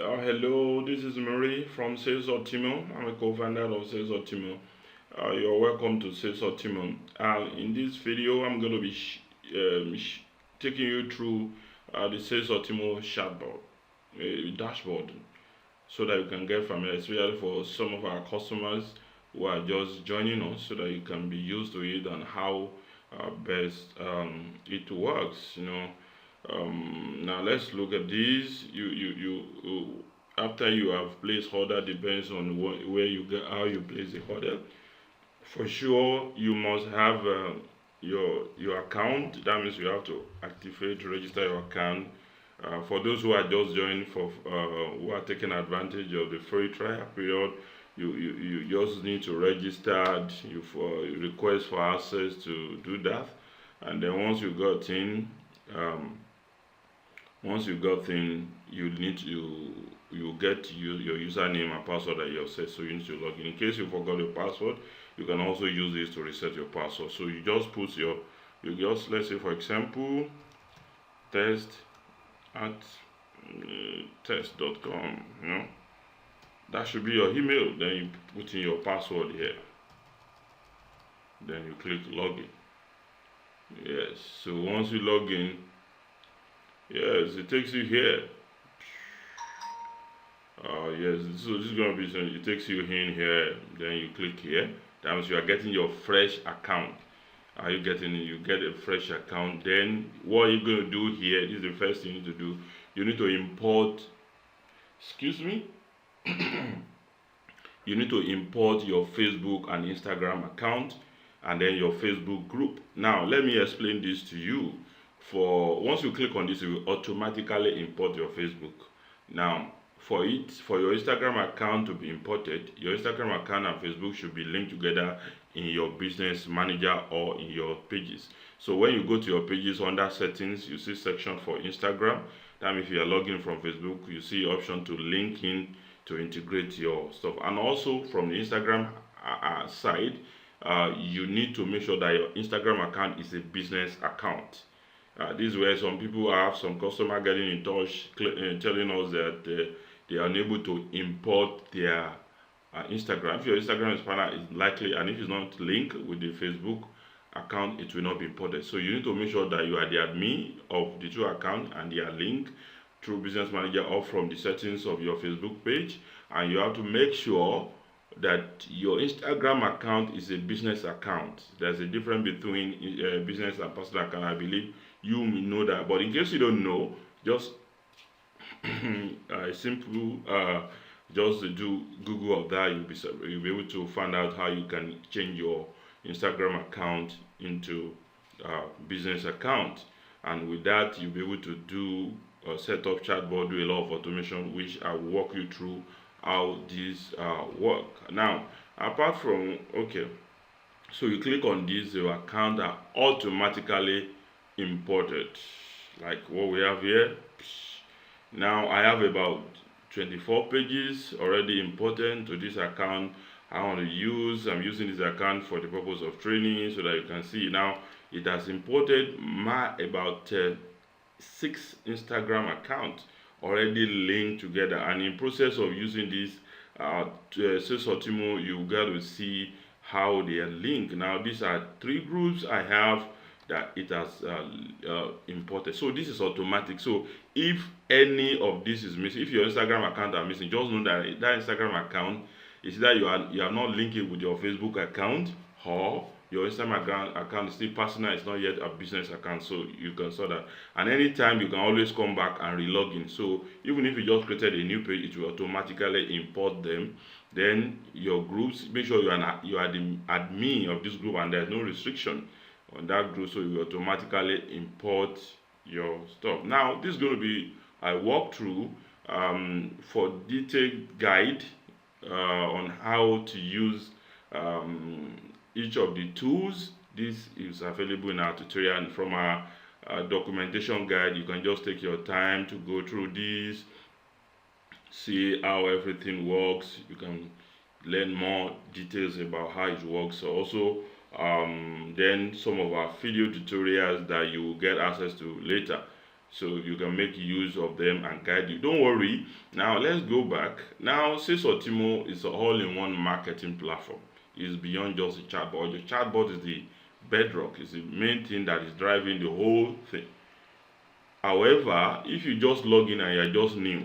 Hello, this is Marie from SalesUltimo. I'm a co-founder of SalesUltimo. You're welcome to SalesUltimo. In this video, I'm going to be taking you through the SalesUltimo dashboard, so that you can get familiar, especially for some of our customers who are just joining us, so that you can be used to it and how best it works. Now let's look at this. After you have placed order, depends on where you get, how you place the order. For sure, you must have your account. That means you have to activate, register your account. For those who are just joining, for who are taking advantage of the free trial period, you just need to register. You for request for access to do that, and then once you got in, you get your username and password that you have set. So you need to log in. In case you forgot your password, you can also use this to reset your password. So you just put let's say for example, test at test.com. That should be your email. Then you put in your password here. Then you click login. Yes. So once you log in, yes, it takes you here. Yes, so this is going to be, it takes you in here, then you click here. That means you are getting your fresh account. You get a fresh account. Then what you're going to do here, this is the first thing you need to do. You need to import, excuse me, you need to import your Facebook and Instagram account, and then your Facebook group. Now let me explain this to you. Once you click on this, it will automatically import your Facebook. Now for your Instagram account to be imported, your Instagram account and Facebook should be linked together in your business manager or in your pages. So when you go to your pages, under settings, you see section for Instagram. Then if you are logging from Facebook, you see option to link in to integrate your stuff. And also from the Instagram side, you need to make sure that your Instagram account is a business account. This is where some people have some customer getting in touch, telling us that they are unable to import their Instagram. If your Instagram is likely, and if it's not linked with the Facebook account, it will not be imported. So you need to make sure that you are the admin of the two accounts and they are linked through Business Manager or from the settings of your Facebook page. And you have to make sure that your Instagram account is a business account. There's a difference between business and personal account. I believe you know that, but in case you don't know, just simple just do Google of that. You'll be able to find out how you can change your Instagram account into business account, and with that you'll be able to do set up chatbot, do a lot of automation, which I will walk you through how this work. Now apart from, okay, so you click on this, your account are automatically imported like what we have here. Now I have about 24 pages already imported to this account. I'm using this account for the purpose of training, so that you can see now it has imported about 6 Instagram accounts already linked together. And in process of using this SalesUltimo, you got to see how they are linked. Now these are 3 groups I have that it has imported. So this is automatic. So if any of this is missing, if your Instagram account are missing, just know that that Instagram account is that you are not linking with your Facebook account, or your Instagram account is still personal, it's not yet a business account. So you can sort that, and anytime you can always come back and re-log in. So even if you just created a new page, it will automatically import them. Then your groups, make sure you are the admin of this group and there's no restriction on that group, so you will automatically import your stuff. Now this is going to be a walkthrough for detailed guide on how to use each of the tools. This is available in our tutorial, and from our documentation guide. You can just take your time to go through this, see how everything works. You can learn more details about how it works. So also then some of our video tutorials that you will get access to later. so you can make use of them and guide you. Don't worry. Now let's go back. Now SalesUltimo is an all-in-one marketing platform. It's beyond just a chatbot. The chatbot is the bedrock, is the main thing that is driving the whole thing. However, if you just log in and you're just new,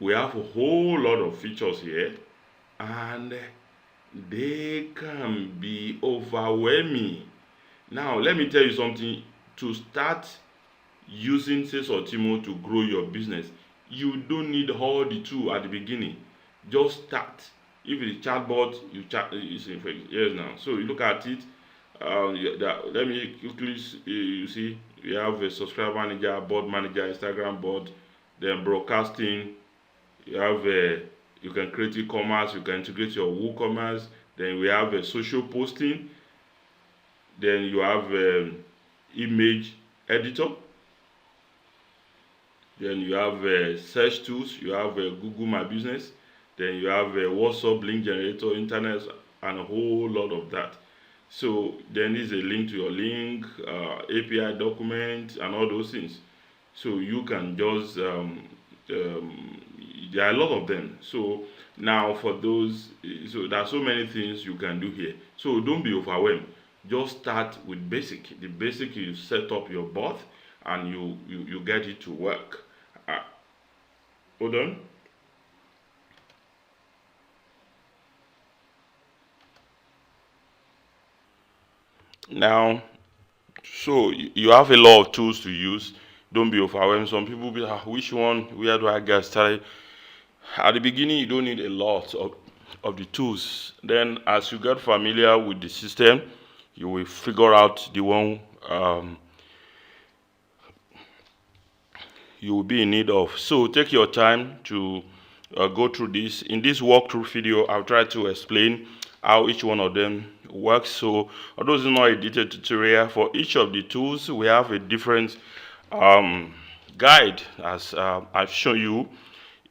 we have a whole lot of features here, and they can be overwhelming. Now let me tell you something. To start using SalesUltimo to grow your business, you don't need all the tool at the beginning. Just start. If it's chatbot, you chat. Yes, now. So you look at it. Let me quickly. You see, we have a subscriber manager, board manager, Instagram board, then broadcasting. You have a. You can create e-commerce. You can integrate your WooCommerce. Then we have a social posting. Then you have image editor. Then you have search tools. You have Google My Business. Then you have WhatsApp link generator, internet, and a whole lot of that. So then there's a link to your link, API document, and all those things. So you can just there are a lot of them. So now for those, so there are so many things you can do here. So don't be overwhelmed. Just start with basic. The basic is set up your bot and you get it to work. Hold on. Now, so you have a lot of tools to use. Don't be overwhelmed. Some people be like, which one? Where do I get started? At the beginning, you don't need a lot of the tools. Then, as you get familiar with the system, you will figure out the one you will be in need of. So take your time to go through this. In this walkthrough video, I'll try to explain how each one of them works. So although it's not a detailed tutorial for each of the tools, we have a different guide, as I've shown you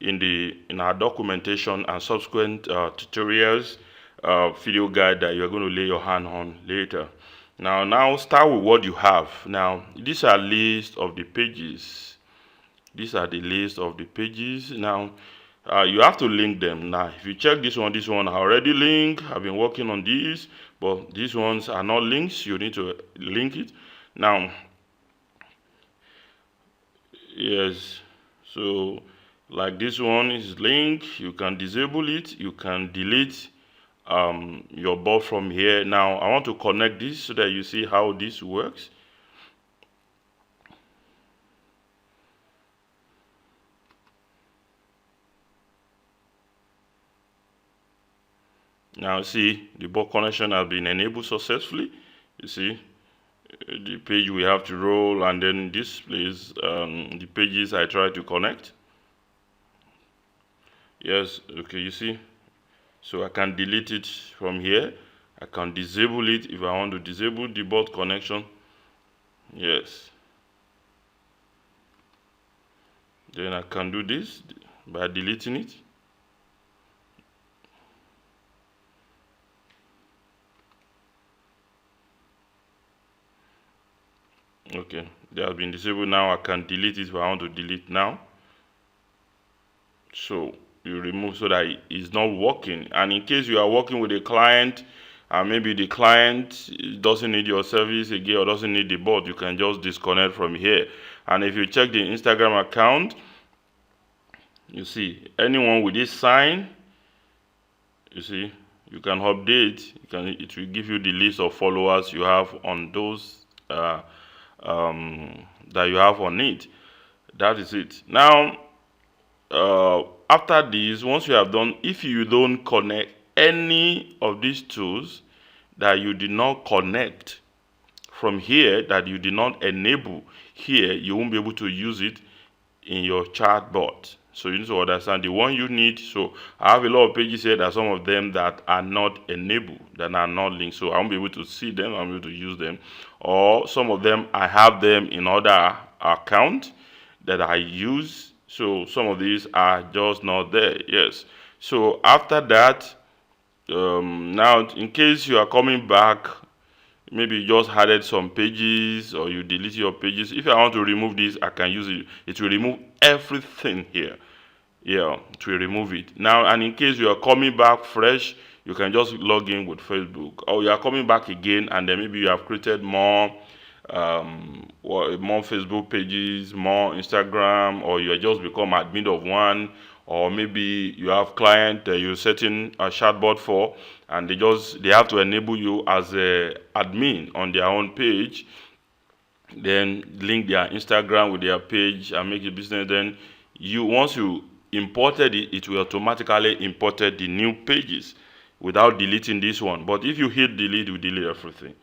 in our documentation and subsequent tutorials, video guide that you're going to lay your hand on later. Now start with what you have. Now these are list of the pages. These are the list of the pages. Now you have to link them. Now if you check this one I already linked. I've been working on these, but these ones are not links. You need to link it. Now yes, so like this one is linked. You can disable it, you can delete your bot from here. Now I want to connect this so that you see how this works. Now see, the bot connection has been enabled successfully. You see the page we have to roll, and then this place the pages I try to connect. Yes, okay, you see, so I can delete it from here. I can disable it if I want to disable the bot connection. Yes, then I can do this by deleting it. Okay, they have been disabled. Now I can delete it if I want to delete now. So you remove so that it's not working. And in case you are working with a client and maybe the client doesn't need your service again or doesn't need the bot, you can just disconnect from here. And if you check the Instagram account, you see anyone with this sign, you see you can update. It will give you the list of followers you have on those that you have on it. That is it. Now after this, once you have done, if you don't connect any of these tools that you did not connect from here, that you did not enable here, you won't be able to use it in your chatbot. So you need to understand the one you need. So I have a lot of pages here. There are some of them that are not enabled, that are not linked. So I won't be able to see them. I'm able to use them. Or some of them, I have them in other accounts that I use. So some of these are just not there. Yes. So after that, now in case you are coming back maybe you just added some pages or you delete your pages. If I want to remove this, I can use it. It will remove everything here. Yeah, to remove it. Now, and in case you are coming back fresh, you can just log in with Facebook. Or you are coming back again, and then maybe you have created more Facebook pages, more Instagram, or you are just become admin of one, or maybe you have client that you're setting a chatbot for, and they have to enable you as a admin on their own page, then link their Instagram with their page and make it business. Then once you imported it, it will automatically imported the new pages without deleting this one. But if you hit delete, it will delete everything.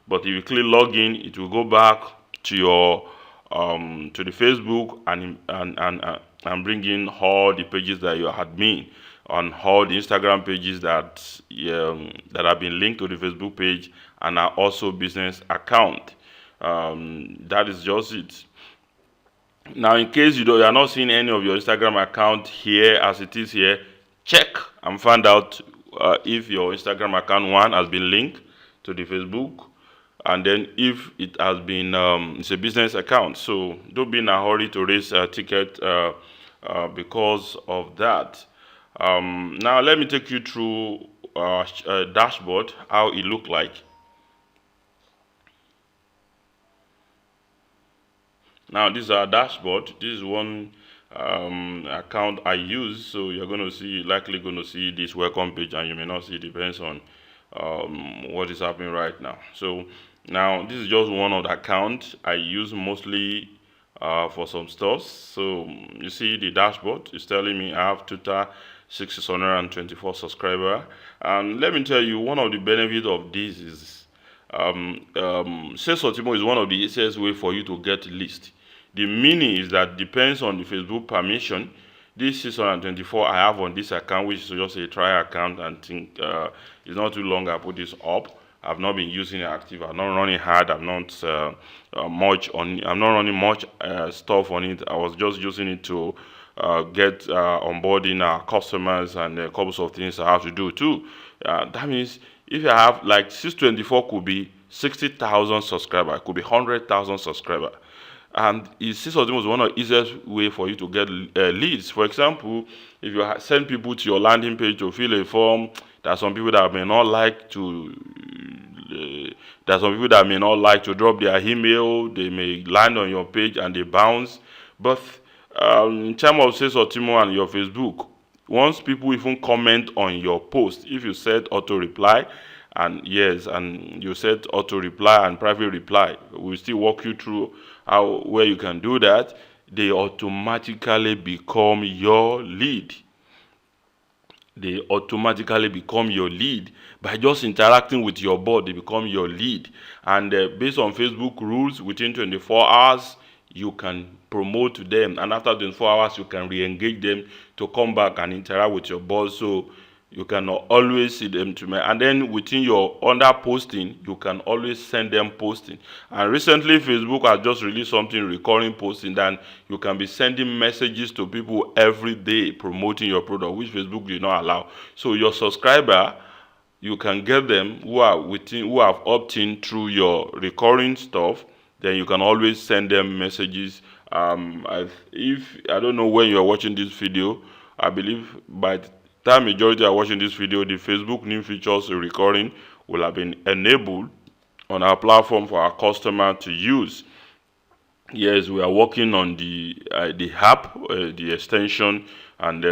But if you click login, it will go back to your to the Facebook and bring in all the pages that you had admin on, all the Instagram pages that have been linked to the Facebook page and are also business account. That is just it. Now, in case you are not seeing any of your Instagram account here as it is here, check and find out if your Instagram account one has been linked to the Facebook, and then if it has been it's a business account. So don't be in a hurry to raise a ticket because of that. Now let me take you through dashboard, how it look like. Now this is our dashboard. This is one account I use, so you're likely going to see this welcome page, and you may not see it, depends on what is happening right now. So now this is just one of the accounts I use mostly for some stuff. So you see the dashboard is telling me I have total 624 subscribers, and let me tell you, one of the benefits of this is SalesUltimo is one of the easiest way for you to get list. The meaning is that depends on the Facebook permission. This 624 I have on this account, which is just a trial account, and think it's not too long I put this up. I've not been using it active. I'm not running hard. I'm not I'm not running much stuff on it. I was just using it to get onboarding our customers and a couple of things I have to do too. That means if you have like 624 could be 60,000 subscribers, could be 100,000 subscribers. And SalesUltimo is one of the easiest way for you to get leads. For example, if you send people to your landing page to fill a form, there are some people that may not like to drop their email. They may land on your page and they bounce. But in terms of SalesUltimo and your Facebook, once people even comment on your post, if you set auto reply, and yes, and you set auto reply and private reply, we'll still walk you through where you can do that. They automatically become your lead. They automatically become your lead by just interacting with your bot. They become your lead, and based on Facebook rules, within 24 hours you can promote to them, and after 24 hours you can re-engage them to come back and interact with your bot. So you can always see them to me, and then within your under posting you can always send them posting. And recently Facebook has just released something, recurring posting, that you can be sending messages to people every day promoting your product, which Facebook did not allow. So your subscriber, you can get them who have opt-in through your recurring stuff, then you can always send them messages. If I don't know when you are watching this video, I believe by the time majority are watching this video, the Facebook new features recurring will have been enabled on our platform for our customer to use. Yes, we are working on the app, the extension, and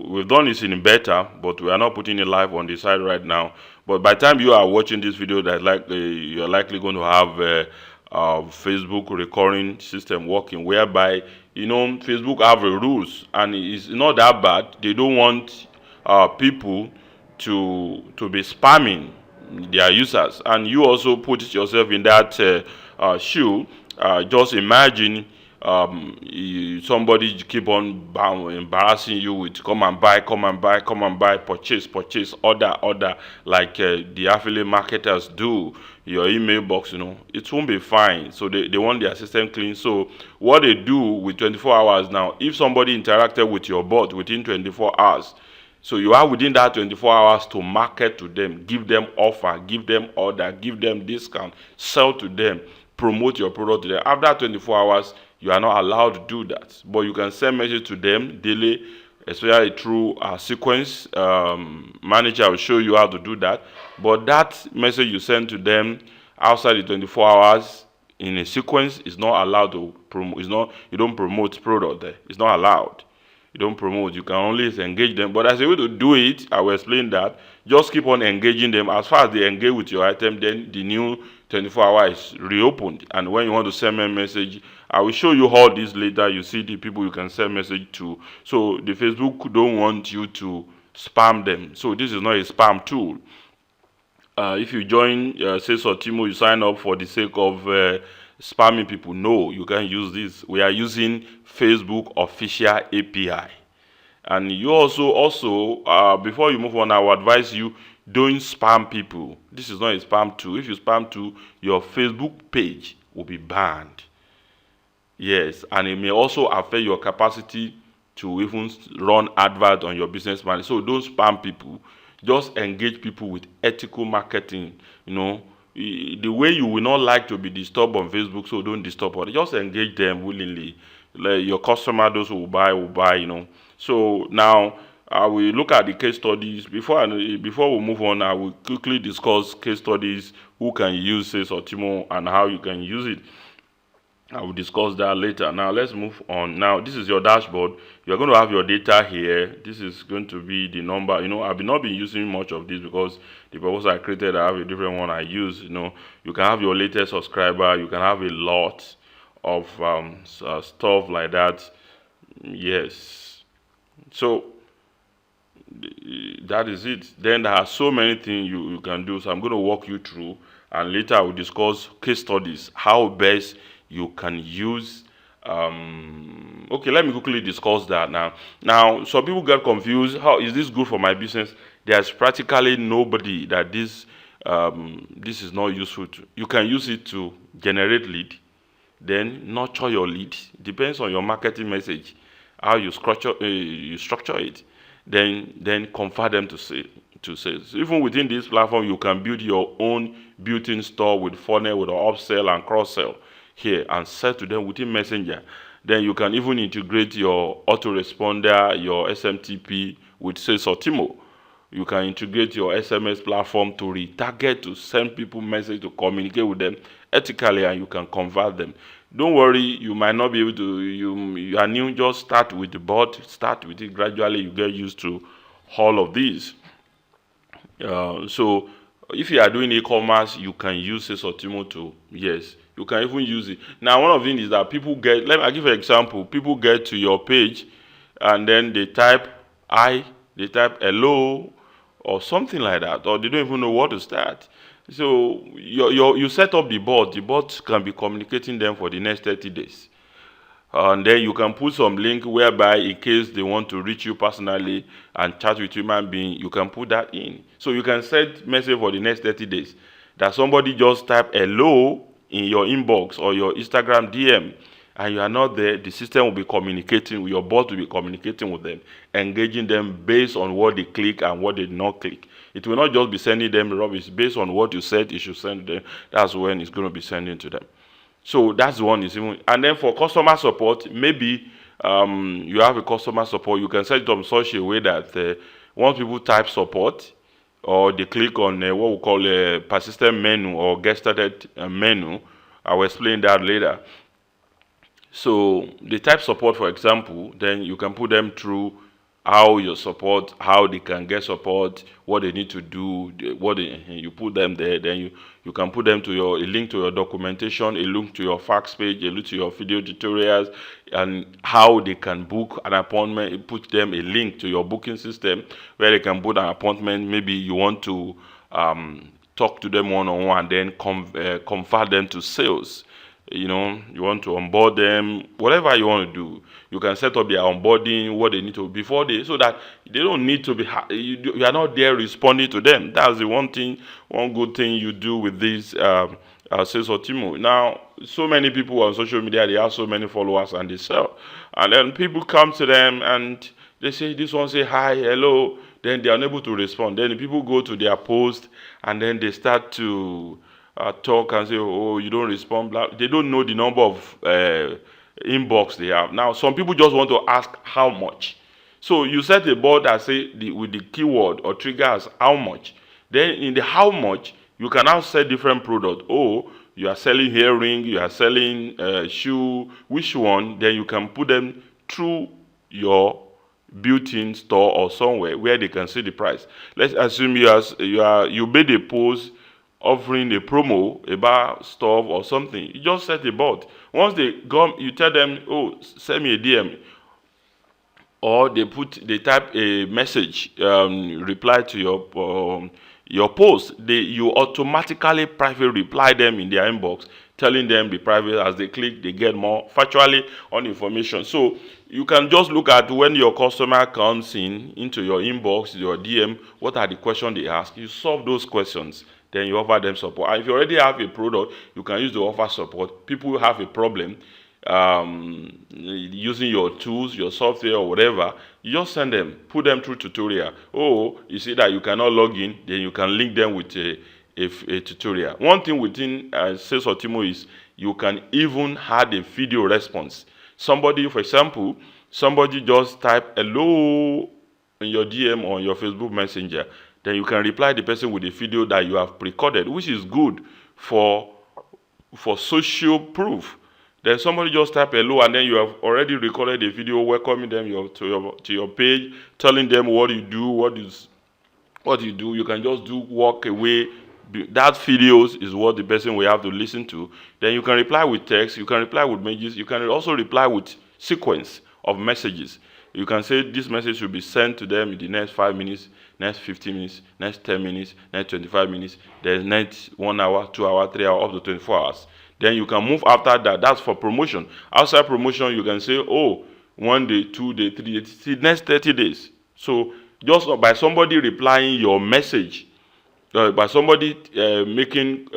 we've done this in beta, but we are not putting it live on the site right now. But by the time you are watching this video, you are likely going to have Facebook recurring system working, whereby Facebook have a rules, and it's not that bad. They don't want people to be spamming their users, and you also put yourself in that shoe. Just imagine somebody keep on embarrassing you with come and buy, purchase, order, like the affiliate marketers do your email box. It won't be fine. So they want their system clean. So what they do with 24 hours now, if somebody interacted with your bot within 24 hours, So you are within that 24 hours to market to them, give them offer, give them order, give them discount, sell to them, promote your product to them. After 24 hours, you are not allowed to do that. But you can send message to them daily, especially through a sequence. Manager will show you how to do that. But that message you send to them outside the 24 hours in a sequence is not allowed to promote. It's not, you don't promote product there. It's not allowed. You don't promote. You can only engage them. But as a way to do it, I will explain that. Just keep on engaging them. As far as they engage with your item, then the new 24 hours is reopened. And when you want to send me a message, I will show you all this later. You see the people you can send message to. So the Facebook don't want you to spam them. So this is not a spam tool. If you join SalesUltimo, you sign up for the sake of spamming people. No, you can't use this. We are using Facebook official API. And you also before you move on, I will advise you, don't spam people. This is not a spam tool. If you spam tool, your Facebook page will be banned. Yes, and it may also affect your capacity to even run advert on your business plan. So don't spam people. Just engage people with ethical marketing. The way you will not like to be disturbed on Facebook, so don't disturb others. Just engage them willingly. Like your customer, those who will buy. So now I will look at the case studies. Before we move on, I will quickly discuss case studies, who can use SalesUltimo and how you can use it. I will discuss that later. Now let's move on. Now this is your dashboard. You're going to have your data here. This is going to be the number. I've not been using much of this because the purpose I created, I have a different one I use. You can have your latest subscriber. You can have a lot of stuff like that. Yes. So that is it. Then there are so many things you can do. So I'm going to walk you through, and later I will discuss case studies, how best you can use. Okay, let me quickly discuss that now. Some people get confused. How is this good for my business? There's practically nobody that this is not useful to. You can use it to generate lead, then nurture your lead. Depends on your marketing message, how you structure it, then convert them to sales. Even within this platform, you can build your own built-in store with funnel, with upsell and cross-sell here, and sell to them within Messenger. Then you can even integrate your autoresponder, your SMTP with SalesUltimo. You can integrate your SMS platform to retarget, to send people message, to communicate with them ethically, and you can convert them. Don't worry, you might not be able to. You are new, just start with the bot, start with it gradually. You get used to all of these. So if you are doing e-commerce, you can use SalesUltimo to, yes, you can even use it. Now, one of the things is that people get, I give an example. People get to your page and then they type hi, they type hello, or something like that, or they don't even know what to start. So you set up the bot can be communicating them for the next 30 days. And then you can put some link whereby in case they want to reach you personally and chat with human being, you can put that in. So you can set message for the next 30 days that somebody just type hello in your inbox or your Instagram DM, and you are not there. The system will be communicating, your bot will be communicating with them, engaging them based on what they click and what they did not click. It will not just be sending them rubbish based on what you said it should send them. That's when it's going to be sending to them. So that's one is even. And then for customer support, maybe you have a customer support. You can set it up in such a way that once people type support, or they click on what we call a persistent menu or get started menu, I will explain that later. So the type support, for example, then you can put them through how your support, how they can get support, what they need to do, you put them there. Then you can put them to a link to your documentation, a link to your fax page, a link to your video tutorials, and how they can book an appointment. You put them a link to your booking system where they can book an appointment. Maybe you want to talk to them one-on-one, then convert them to sales. You want to onboard them, whatever you want to do. You can set up their onboarding, what they need to before so that they don't need to be. You are not there responding to them. That's the one good thing you do with this SalesUltimo. Now, so many people on social media, they have so many followers and they sell, and then people come to them and they say, this one say hi, hello. then they are unable to respond. Then the people go to their post, and then they start to talk and say, oh, you don't respond. Blah. They don't know the number of inbox they have. Now, some people just want to ask how much. So you set a board that say with the keyword or trigger as how much. Then in the how much, you can now set different product. Oh, you are selling earring, you are selling shoe, which one? Then you can put them through your built-in store or somewhere where they can see the price. Let's assume you made a post offering a promo about stuff or something. You just set a bot. Once they come, you tell them, oh, send me a DM, or they type a message, reply to your post. You automatically private reply them in their inbox, telling them the private. As they click, they get more factually on information. So you can just look at when your customer comes into your inbox, your DM, what are the questions they ask. You solve those questions, then you offer them support. And if you already have a product, you can use the offer support. People have a problem using your tools, your software, or whatever. You just send them, put them through tutorial. Oh, you see that you cannot log in, then you can link them with a tutorial. One thing within SalesUltimo is you can even add a video response. Somebody, for example, somebody just type hello in your DM or your Facebook Messenger, then you can reply the person with a video that you have pre-recorded, which is good for social proof. Then somebody just type hello, and then you have already recorded a video welcoming them to your page, telling them what you do, what you do. You can just walk away. That videos is what the person will have to listen to. Then you can reply with text, you can reply with messages, you can also reply with sequence of messages. You can say this message should be sent to them in the next 5 minutes, next 15 minutes, next 10 minutes, next 25 minutes, then next 1 hour, 2 hours, 3 hours, up to 24 hours. Then you can move after that. That's for promotion. Outside promotion, you can say, oh, 1 day, 2 days, 3 days, the next 30 days. So just by somebody replying your message, by somebody making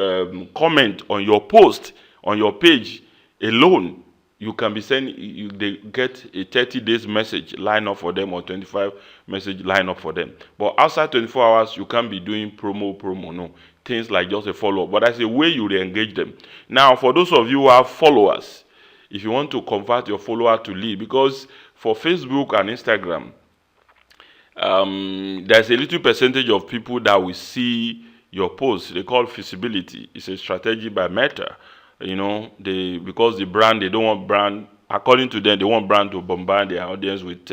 comment on your post, on your page alone, you can be sending, they get a 30 days message line up for them, or 25 message line up for them. But outside 24 hours, you can't be doing promo, no. Things like just a follow-up. But that's a way you re-engage them. Now, for those of you who have followers, if you want to convert your follower to lead, because for Facebook and Instagram, there's a little percentage of people that will see your post. They call visibility. It's a strategy by Meta. Because the brand, they don't want brand, according to them, they want brand to bombard their audience with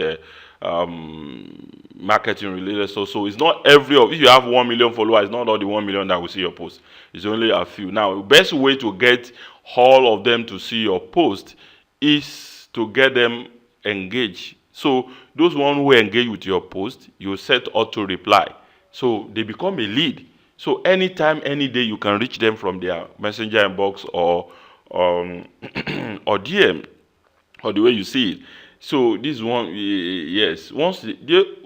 marketing related. So it's not if you have 1 million followers, it's not all the 1 million that will see your post. It's only a few. Now, the best way to get all of them to see your post is to get them engaged. So those one who engage with your post, you set auto reply. So they become a lead. So anytime, any day, you can reach them from their messenger inbox or or DM, or the way you see it. So this one, yes,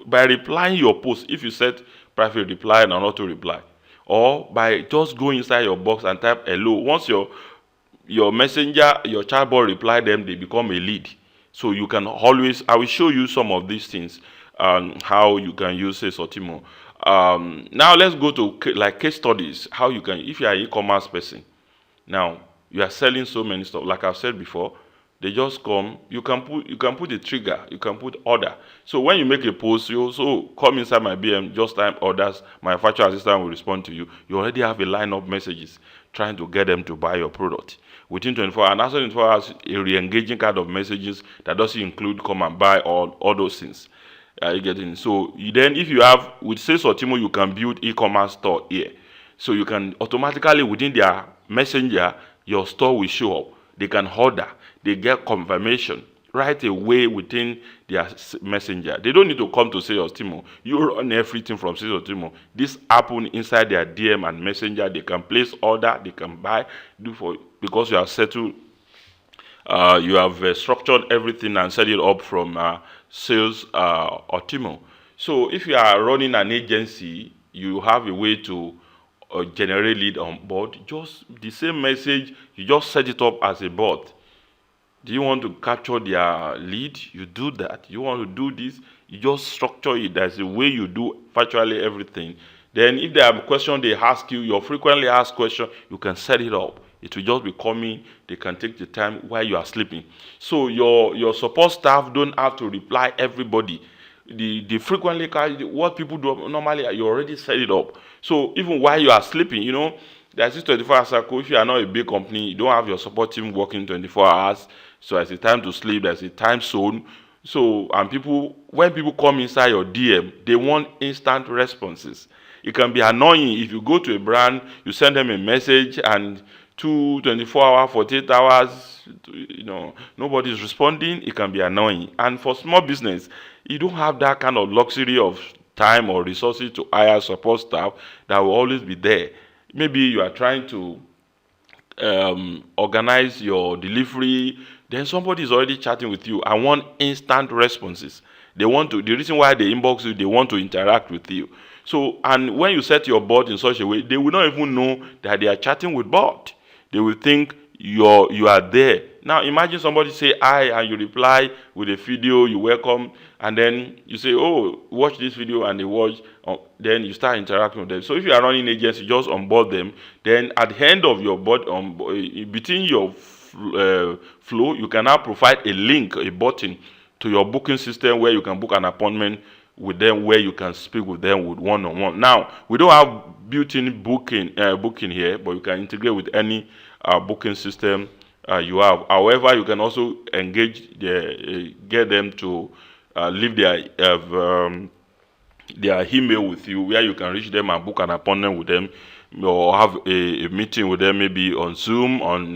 by replying your post, if you set private reply and auto reply, or by just going inside your box and type hello, once your messenger, your chatbot reply them, they become a lead. So you can always, I will show you some of these things, how you can use SalesUltimo. Now let's go to like case studies. How you can, if you are an e-commerce person, now you are selling so many stuff. Like I've said before, they just come. You can put a trigger. You can put order. So when you make a post, you also come inside my BM, just type orders. My virtual assistant will respond to you. You already have a line of messages trying to get them to buy your product within 24 hours. And after 24 hours, a re-engaging kind of messages that doesn't include come and buy all those things. You get in. So then, if you have with SalesUltimo, you can build e-commerce store here. So you can automatically within their messenger, your store will show up. They can order. They get confirmation right away within their messenger. They don't need to come to SalesUltimo. You run everything from SalesUltimo. This happen inside their DM and messenger. They can place order. They can buy. Because you have settled. You have structured everything and set it up from SalesUltimo. So if you are running an agency, you have a way to generate lead on board. Just the same message, you just set it up as a bot. Do you want to capture their lead? You do that. You want to do this? You just structure it. That's the way you do virtually everything. Then if they have a question they ask you, your frequently asked question, you can set it up. It will just be coming. They can take the time while you are sleeping. So your support staff don't have to reply everybody. The frequently what people do normally, you already set it up. So even while you are sleeping, there's this 24-hour cycle. If you are not a big company, you don't have your support team working 24 hours. So there's a time to sleep, there's a time zone. So, and when people come inside your DM, they want instant responses. It can be annoying if you go to a brand, you send them a message, and 24 hours, 48 hours, nobody's responding. It can be annoying. And for small business, you don't have that kind of luxury of time or resources to hire support staff that will always be there. Maybe you are trying to organize your delivery, then somebody is already chatting with you and want instant responses. The reason why they inbox you, they want to interact with you. So, and when you set your bot in such a way, they will not even know that they are chatting with bot. They will think you are there. Now imagine somebody say hi and you reply with a video, you welcome, and then you say, oh, watch this video, and they watch. Then you start interacting with them. So if you are running agency, just onboard them. Then at the end of your board, between your flow, you can now provide a link, a button to your booking system where you can book an appointment with them, where you can speak with them with one-on-one. Now we don't have built-in booking here, but you can integrate with any booking system you have. However, you can also engage get them to leave their email with you, where you can reach them and book an appointment with them, or have a meeting with them, maybe on Zoom, on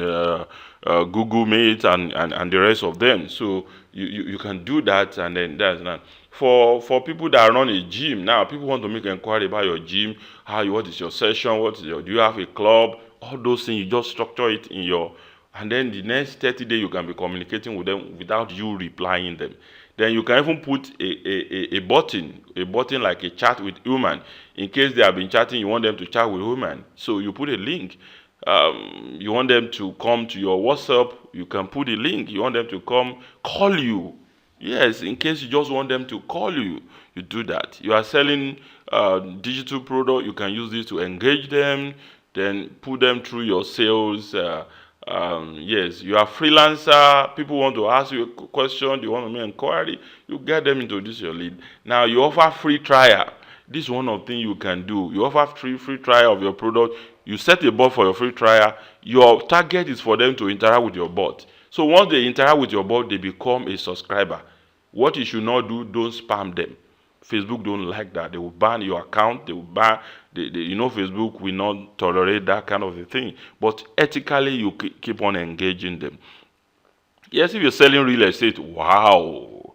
Google Meet, and the rest of them. So you can do that, and then that's that. For people that run a gym, now people want to make inquiry about your gym, what is your session, do you have a club, all those things. You just structure it in your, and then the next 30 days you can be communicating with them without you replying them. Then you can even put a button like a chat with human. In case they have been chatting, you want them to chat with human. So you put a link. You want them to come to your WhatsApp, you can put a link. You want them to come call you. Yes, in case you just want them to call you, you do that. You are selling digital product, you can use this to engage them, then put them through your sales. Yes, you are freelancer, people want to ask you a question, they want to make inquiry, you get them into this your lead. Now you offer free trial. This is one of the things you can do. You offer free trial of your product. You set a bot for your free trial. Your target is for them to interact with your bot. So once they interact with your bot, they become a subscriber. What you should not do, don't spam them. Facebook don't like that. They will ban your account. They will ban. Facebook will not tolerate that kind of a thing. But ethically, you keep on engaging them. Yes, if you're selling real estate, wow.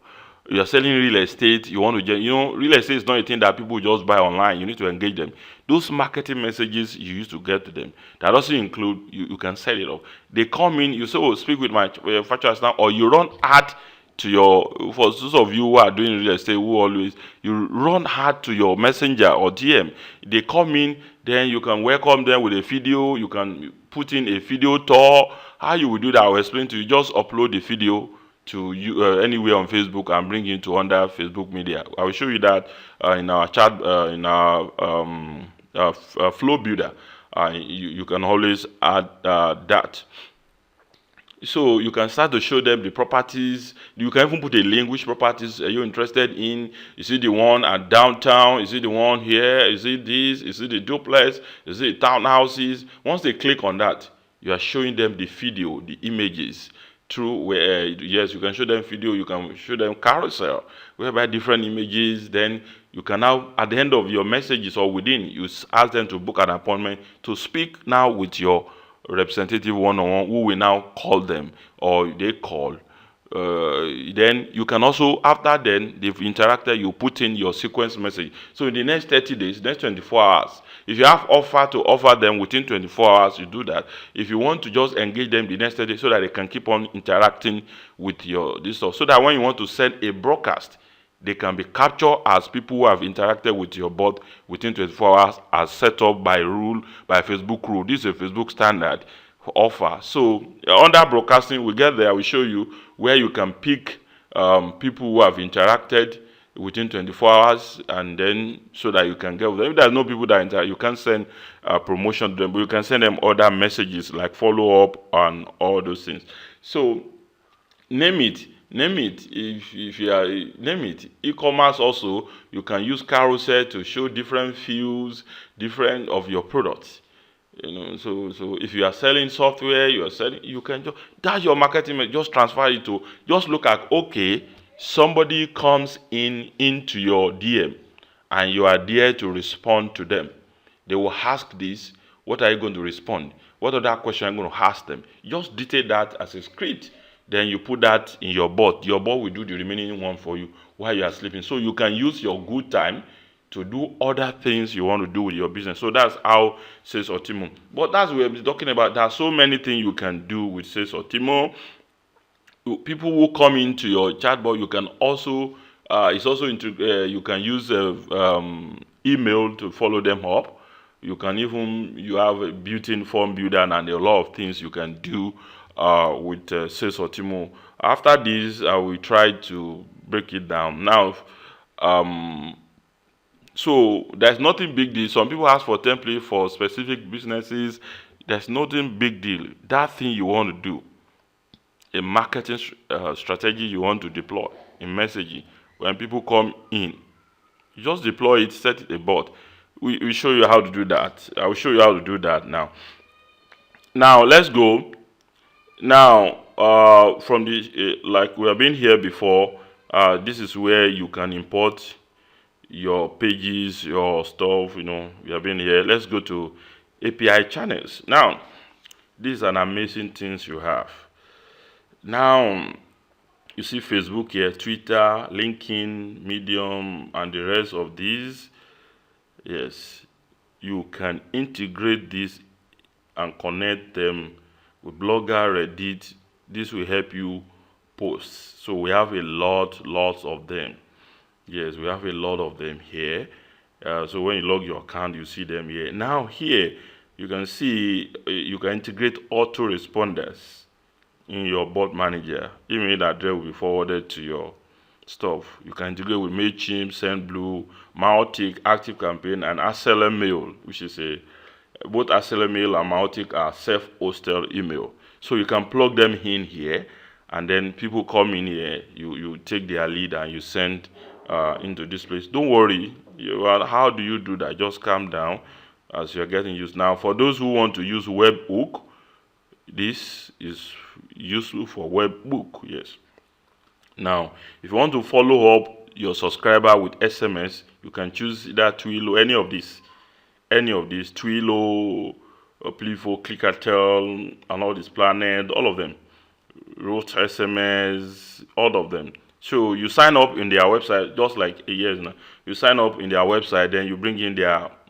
You're selling real estate, you want to get, real estate is not a thing that people just buy online. You need to engage them. Those marketing messages you used to get to them, that also include, you can set it up. They come in, you say, oh, speak with my virtual assistant, or you run ad to for those of you who are doing real estate, you run ad to your messenger or DM. They come in, then you can welcome them with a video. You can put in a video tour. How you will do that, I'll explain to you. Just upload the video to you anywhere on Facebook and bring it to under Facebook Media. I will show you that in our chat, in our flow builder. You can always add that. So you can start to show them the properties. You can even put a link. Which properties are you interested in? Is it the one at downtown? Is it the one here? Is it this? Is it the duplex? Is it townhouses? Once they click on that, you are showing them the video, the images. Through where yes, you can show them video. You can show them carousel, whereby different images. Then you can now, at the end of your messages or within, you ask them to book an appointment to speak now with your representative one-on-one, who will now call them, or they call. Then you can also, after then they've interacted, you put in your sequence message. So in the next 30 days, next 24 hours, if you have offer to offer them within 24 hours, you do that. If you want to just engage them the next 30 days so that they can keep on interacting with your this stuff, so that when you want to send a broadcast, they can be captured as people who have interacted with your bot within 24 hours, as set up by Facebook rule. This is a Facebook standard. offer. So under broadcasting, we get there, we show you where you can pick people who have interacted within 24 hours, and then so that you can get with them. If there's no people that interact, you can send promotion to them, but you can send them other messages like follow up and all those things. So name it if you are name it. E-commerce also, you can use Carousel to show different views, different of your products. So if you are selling software, you can just, that's your marketing. Just transfer it to, just look at, okay, somebody comes into your DM and you are there to respond to them. They will ask this, what are you going to respond? What other question are you going to ask them? Just detail that as a script. Then you put that in your bot. Your bot will do the remaining one for you while you are sleeping. So you can use your good time to do other things you want to do with your business. So that's how SalesUltimo. But that's what we're talking about. There are so many things you can do with SalesUltimo. People who come into your chatbot, you can also you can use email to follow them up. You can even, you have a built-in form builder and a lot of things you can do with SalesUltimo. After this, I will try to break it down. Now, so there's nothing big deal. Some people ask for template for specific businesses. There's nothing big deal. That thing you want to do, a marketing strategy you want to deploy in messaging, when people come in, you just deploy it, set it a bot. We show you how to do that. I will show you how to do that now. Now let's go. Now from the like we have been here before. This is where you can import your pages, your stuff. We have been here. Let's go to API channels. Now, these are amazing things you have. Now, you see Facebook here, Twitter, LinkedIn, Medium, and the rest of these. Yes, you can integrate this and connect them with Blogger, Reddit. This will help you post. So we have lots of them. Yes, we have a lot of them here. So when you log your account, you see them here. Now here, you can see you can integrate autoresponders in your bot manager. Email address will be forwarded to your stuff. You can integrate with MailChimp, SendBlue, Mautic, ActiveCampaign, and SalesMail, which is both SalesMail and Mautic are self-hosted email. So you can plug them in here, and then people come in here. You take their lead and you send into this place. Don't worry. How do you do that? Just calm down as you're getting used. Now, for those who want to use webhook, this is useful for webhook. Yes. Now, if you want to follow up your subscriber with SMS, you can choose either Twilio, any of these, Twilio, Plifo, Clickatel, and all this Planet, all of them, Rote SMS, all of them. So you sign up in their website, just like a year now. You sign up in their website, then you bring in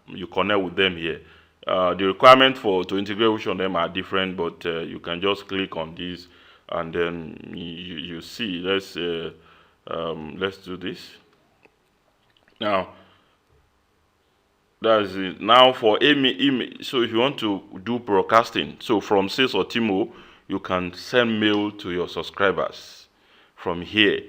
you connect with them here. The requirement to integrate which of them are different, but you can just click on this, and then you see. Let's do this. Now, that's it. Now for email. So if you want to do broadcasting, so from SalesUltimo, you can send mail to your subscribers from here.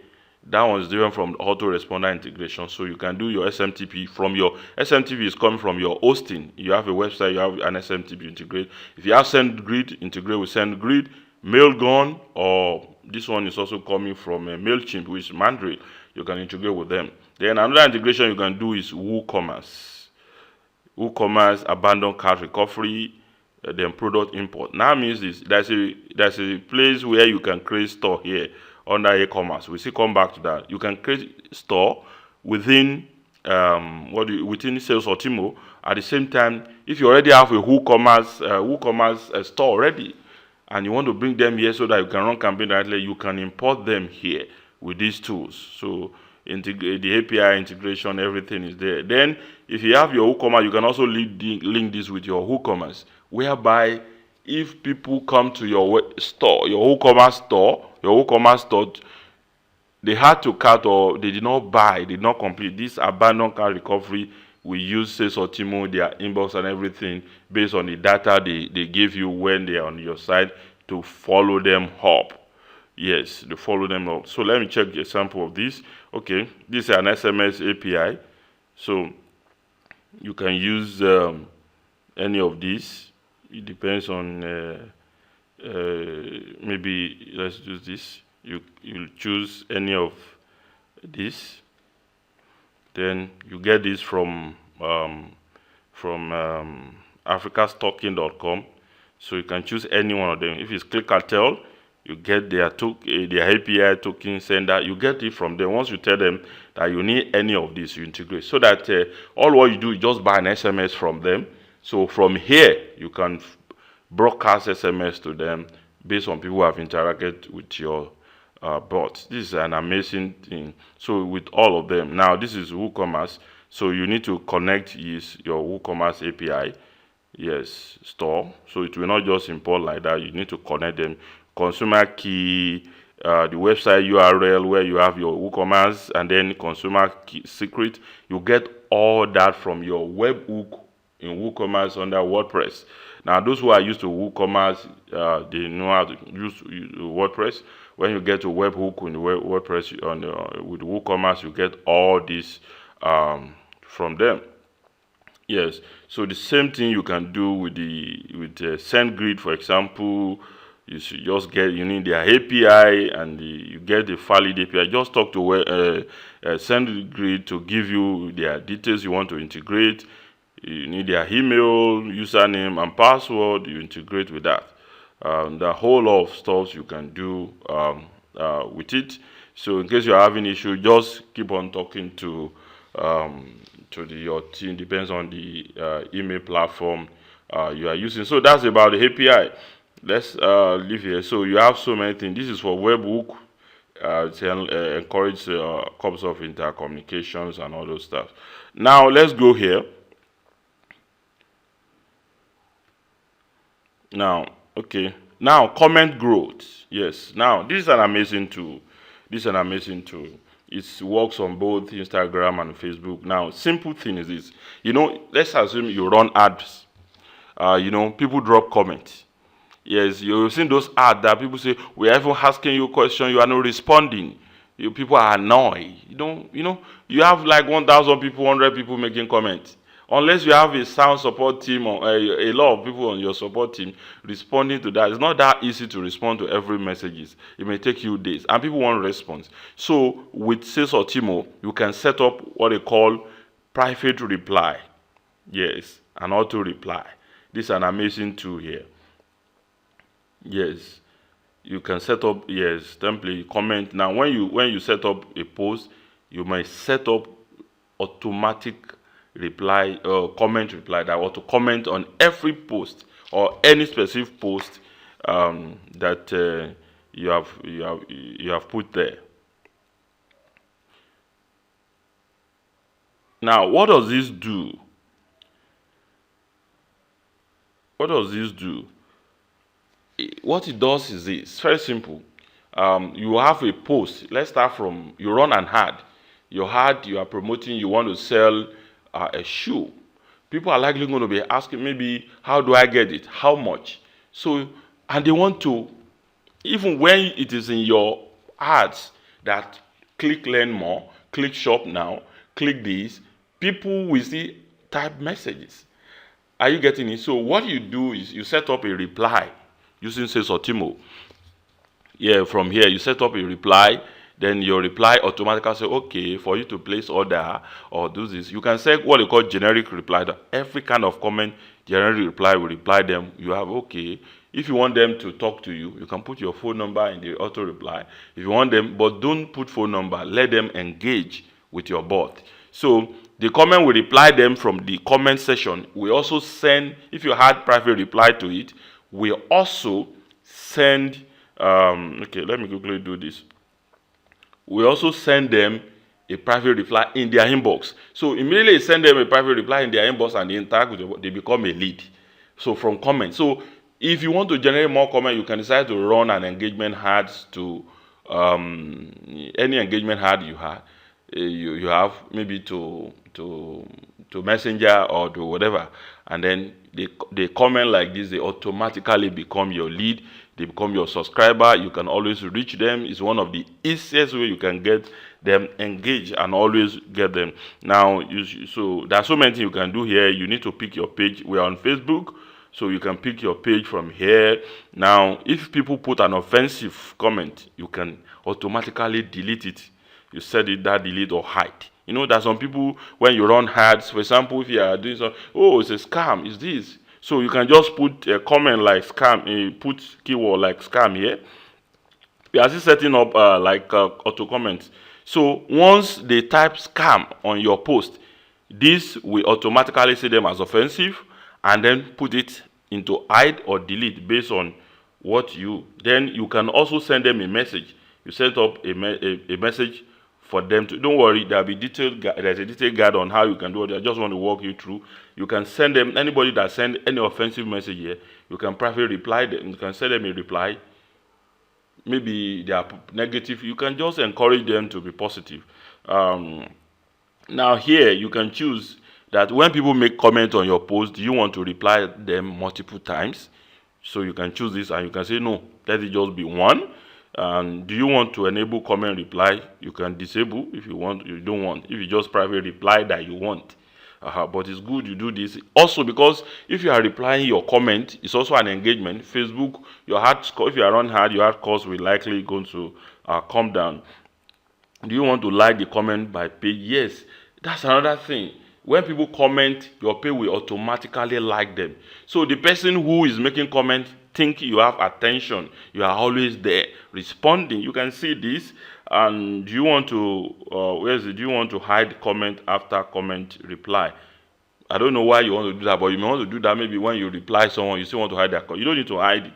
That one is different from autoresponder integration. So you can do your SMTP from your SMTP is coming from your hosting. You have a website, you have an SMTP integrate. If you have SendGrid, integrate with SendGrid, Mailgun, or this one is also coming from MailChimp, which is Mandrill. You can integrate with them. Then another integration you can do is WooCommerce. WooCommerce, abandoned cart recovery, then product import. Now means this. There's a place where you can create store here under e-commerce. We still come back to that. You can create store within within SalesUltimo. At the same time, if you already have a WooCommerce store already, and you want to bring them here so that you can run campaign directly, you can import them here with these tools. So the API integration, everything is there. Then if you have your WooCommerce, you can also link this with your WooCommerce, whereby if people come to your store, your WooCommerce store, they had to cut or they did not buy, did not complete this abandoned cart recovery, we use SalesUltimo, their inbox and everything based on the data they give you when they are on your site to follow them up. Yes, to follow them up. So let me check the example of this. Okay, this is an SMS API. So you can use any of these. It depends on maybe let's do this. You choose any of this. Then you get this from africastalking.com. So you can choose any one of them. If it's ClickCartel, you get their API token sender. You get it from them. Once you tell them that you need any of this, you integrate. So that all what you do is just buy an SMS from them. So from here, you can broadcast SMS to them based on people who have interacted with your bot. This is an amazing thing. So with all of them, now this is WooCommerce. So you need to connect your WooCommerce API, yes, store. So it will not just import like that. You need to connect them. Consumer key, the website URL where you have your WooCommerce, and then consumer key secret. You get all that from your webhook in WooCommerce under WordPress. Now, those who are used to WooCommerce, they know how to use WordPress. When you get to webhook in WordPress with WooCommerce, you get all this from them. Yes. So the same thing you can do with SendGrid, for example. You should just you need their API, and you get the valid API. Just talk to SendGrid to give you their details you want to integrate. You need their email, username, and password. You integrate with that. The whole lot of stuff you can do with it. So in case you're having issue, just keep on talking to your team. Depends on the email platform you are using. So that's about the API. Let's leave here. So you have so many things. This is for webhook. To encourage cups of intercommunications and all those stuff. Now let's go here. Now, okay. Now, comment growth. Yes. Now, this is an amazing tool. It works on both Instagram and Facebook. Now, simple thing is this. Let's assume you run ads. People drop comments. Yes, you've seen those ads that people say, we are even asking you a question, you are not responding. People are annoyed. You have like 1,000 people, 100 people making comments. Unless you have a sound support team or a lot of people on your support team responding to that, it's not that easy to respond to every messages. It may take you days, and people want response. So with SalesUltimo, you can set up what they call private reply. Yes, an auto reply. This is an amazing tool here. Yes, you can set up template comment. Now, when you set up a post, you might set up automatic reply comment reply that want to comment on every post or any specific post that you have put there. Now, what does this do? What it does is this. Very simple. You have a post. Let's start from, you run an ad. Your ad, you are promoting, you want to sell a shoe. People are likely going to be asking, maybe, how do I get it? How much? So, and they want to, even when it is in your ads that click learn more, click shop now, click this, people will see type messages. Are you getting it? So what you do is you set up a reply using SalesUltimo. Yeah, from here you set up a reply. Then your reply automatically say, okay, for you to place order or do this. You can set what they call generic reply. Every kind of comment, generic reply will reply them. You have, okay. If you want them to talk to you, you can put your phone number in the auto reply. If you want them, but don't put phone number. Let them engage with your bot. So the comment will reply them from the comment section. We also send, if you had private reply to it, we also send, okay, let me quickly do this. We also send them a private reply in their inbox. So immediately send them a private reply in their inbox and they interact with them, they become a lead. So from comments. So if you want to generate more comments, you can decide to run an engagement ad to any engagement ad you have. You have maybe to Messenger or to whatever, and then they comment like this, they automatically become your lead. They become your subscriber. You can always reach them. It's one of the easiest way you can get them engaged and always get them. Now, so there are so many things you can do here. You need to pick your page. We're on Facebook, so you can pick your page from here. Now, if people put an offensive comment, you can automatically delete it. You set it that delete or hide. You know, there's some people, when you run ads, for example, if you are doing something, oh, it's a scam, it's this. So you can just put a comment like scam, put keyword like scam here. We are still setting up auto comments. So once they type scam on your post, this will automatically see them as offensive and then put it into hide or delete based on what you. Then you can also send them a message. You set up a message for them to, don't worry, there's a detailed guide on how you can do it. I just want to walk you through. You can send them, anybody that send any offensive message here, you can privately reply them. You can send them a reply. Maybe they are negative. You can just encourage them to be positive. Now here you can choose that when people make comment on your post, do you want to reply them multiple times? So you can choose this and you can say no, let it just be one. Do you want to enable comment reply? You can disable if you want. You don't want. If you just private reply that you want. But it's good you do this also, because if you are replying your comment, it's also an engagement. Facebook, your hard score, if you are on hard, your hard scores will likely going to come down. Do you want to like the comment by page? Yes, that's another thing. When people comment, your page will automatically like them. So the person who is making comment think you have attention. You are always there responding. You can see this. And do you want to do you want to hide comment after comment reply? I don't know why you want to do that, but you may want to do that maybe when you reply someone, you still want to hide that. You don't need to hide it.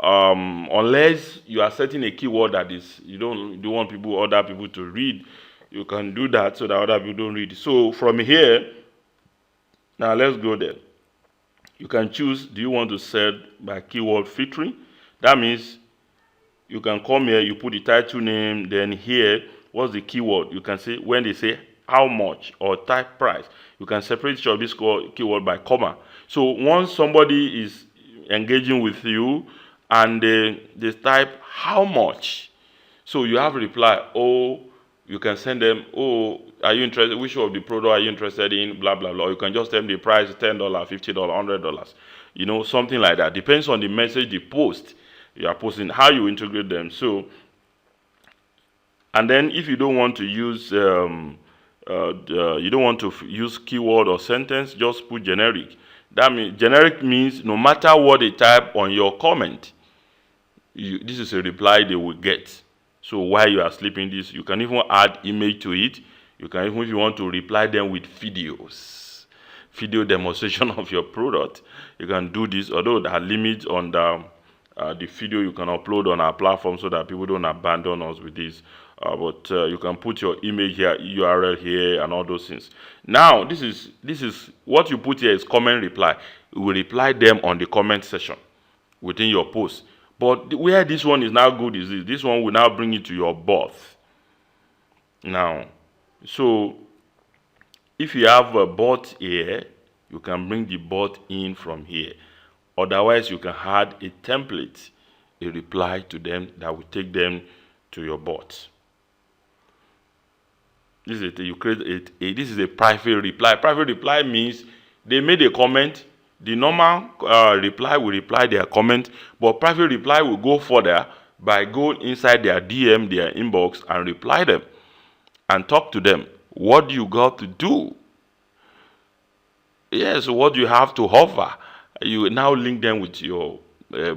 Unless you are setting a keyword that is you don't want other people to read. You can do that so that other people don't read. So from here, now let's go there. You can choose, do you want to set by keyword filtering? That means you can come here, you put the title name, then here, what's the keyword? You can say, when they say how much or type price, you can separate this keyword by comma. So once somebody is engaging with you and they type how much, so you have a reply, oh, you can send them, oh, are you interested, which of the product are you interested in, blah, blah, blah. You can just tell them the price, $10, $50, $100, you know, something like that. Depends on the message, the post you are posting, how you integrate them. So, and then if you don't want to use, use keyword or sentence, just put generic. That means, generic means no matter what they type on your comment, this is a reply they will get. So while you are sleeping this, you can even add image to it. You can even, if you want to reply them with videos, video demonstration of your product, you can do this, although there are limits on the video you can upload on our platform so that people don't abandon us with this. But you can put your image here, URL here, and all those things. Now, this is what you put here is comment reply. We will reply them on the comment section within your post. But where this one is now good is this. This one will now bring it to your bot. Now, so if you have a bot here, you can bring the bot in from here. Otherwise, you can add a template, a reply to them that will take them to your bot. This is you create this is a private reply. Private reply means they made a comment. The normal reply will reply their comment, but private reply will go further by going inside their DM, their inbox, and reply them and talk to them. What do you got to do? Yes, what do you have to offer? You now link them with your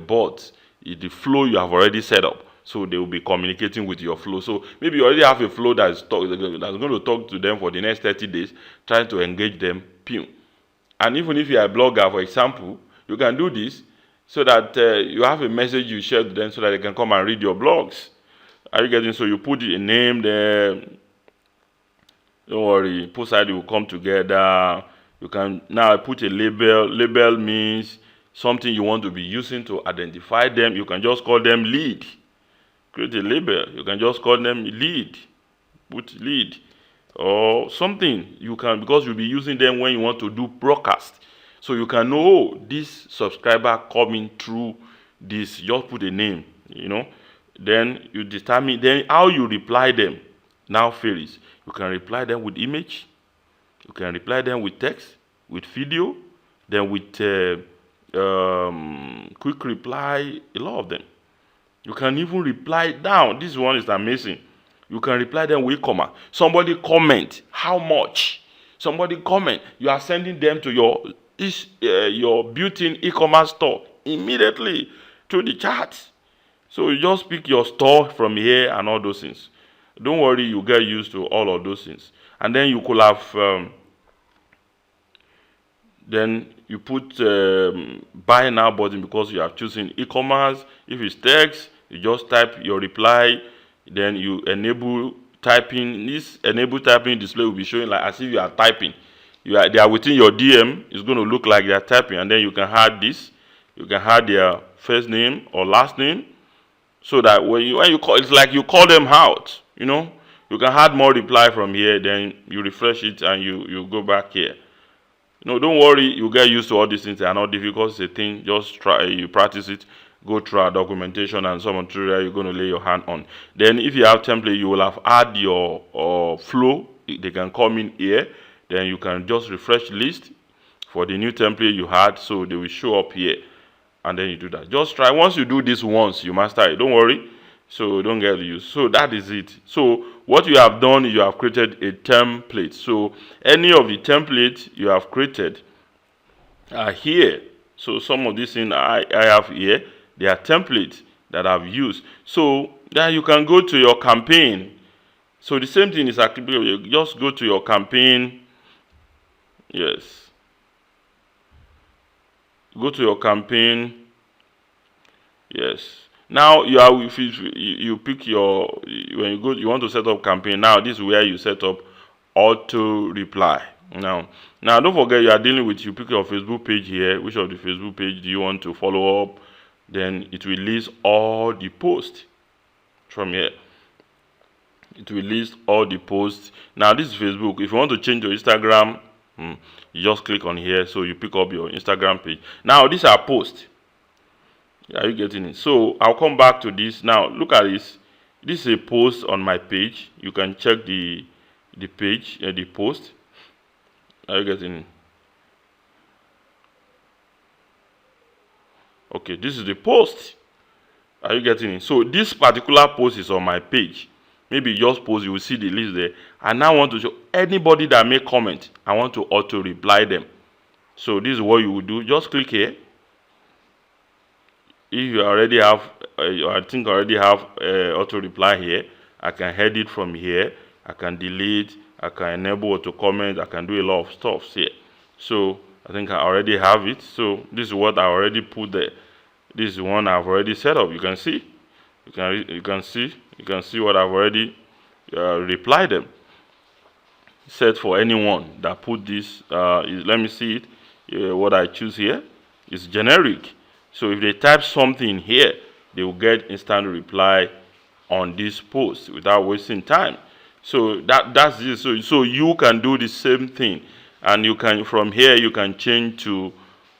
bot, the flow you have already set up. So they will be communicating with your flow. So maybe you already have a flow that's going to talk to them for the next 30 days, trying to engage them. And even if you are a blogger, for example, you can do this so that you have a message you share to them so that they can come and read your blogs. Are you getting? So you put a name there. Don't worry, post ID will come together. You can now put a label. Label means something you want to be using to identify them. You can just call them lead. Create a label. You can just call them lead. Put lead. or something. You can, because you'll be using them when you want to do broadcast. So you can know, oh, this subscriber coming through this, just put a name, Then you determine, then how you reply them now varies. You can reply them with image, you can reply them with text, with video, then with quick reply, a lot of them. You can even reply down. This one is amazing. You can reply them with comma. Somebody comment, how much? Somebody comment. You are sending them to your built-in e-commerce store immediately to the chat. So you just pick your store from here and all those things. Don't worry, you get used to all of those things. And then you could have, then you put buy now button because you are choosing e-commerce. If it's text, you just type your reply. Then you enable typing. This enable typing display will be showing like as if you are typing. They are within your DM. It's going to look like they are typing, and then you can add this. You can add their first name or last name, so that when you call, it's like you call them out. You can add more reply from here. Then you refresh it and you go back here. No, don't worry. You get used to all these things. They are not difficult. It's a thing. Just try. You practice it. Go through our documentation and some material you're going to lay your hand on. Then if you have template, you will have add your flow. They can come in here. Then you can just refresh list for the new template you had, so they will show up here. And then you do that. Just try. Once you do this once, you master it. Don't worry. So don't get used. So that is it. So what you have done is you have created a template. So any of the templates you have created are here. So some of these things I have here, they are templates that I've used. So then you can go to your campaign. So the same thing is applicable. You just go to your campaign. Yes. Go to your campaign. Yes. Now if you pick your, when you go, you want to set up campaign. Now this is where you set up auto reply. Now don't forget you are dealing with, you pick your Facebook page here. Which of the Facebook page do you want to follow up? Then it will list all the posts from here. It will list all the posts. Now this is Facebook. If you want to change your Instagram, you just click on here. So you pick up your Instagram page. Now these are posts. Are you getting it? So I'll come back to this. Now look at this. This is a post on my page. You can check the page, the post. Are you getting it? Okay, this is the post. Are you getting it? So this particular post is on my page. Maybe you just post, you will see the list there. And now I want to show anybody that make comment, I want to auto reply them. So this is what you will do. Just click here. If you already have, I think I already have auto reply here, I can head it from here. I can delete, I can enable auto comment, I can do a lot of stuff here. So I think I already have it. So this is what I already put there. This is one I've already set up. You can see, you can see what I've already replied them. Set for anyone that put this. Let me see it. What I choose here is generic. So if they type something here, they will get instant reply on this post without wasting time. So that's it. So you can do the same thing, and you can, from here you can change to.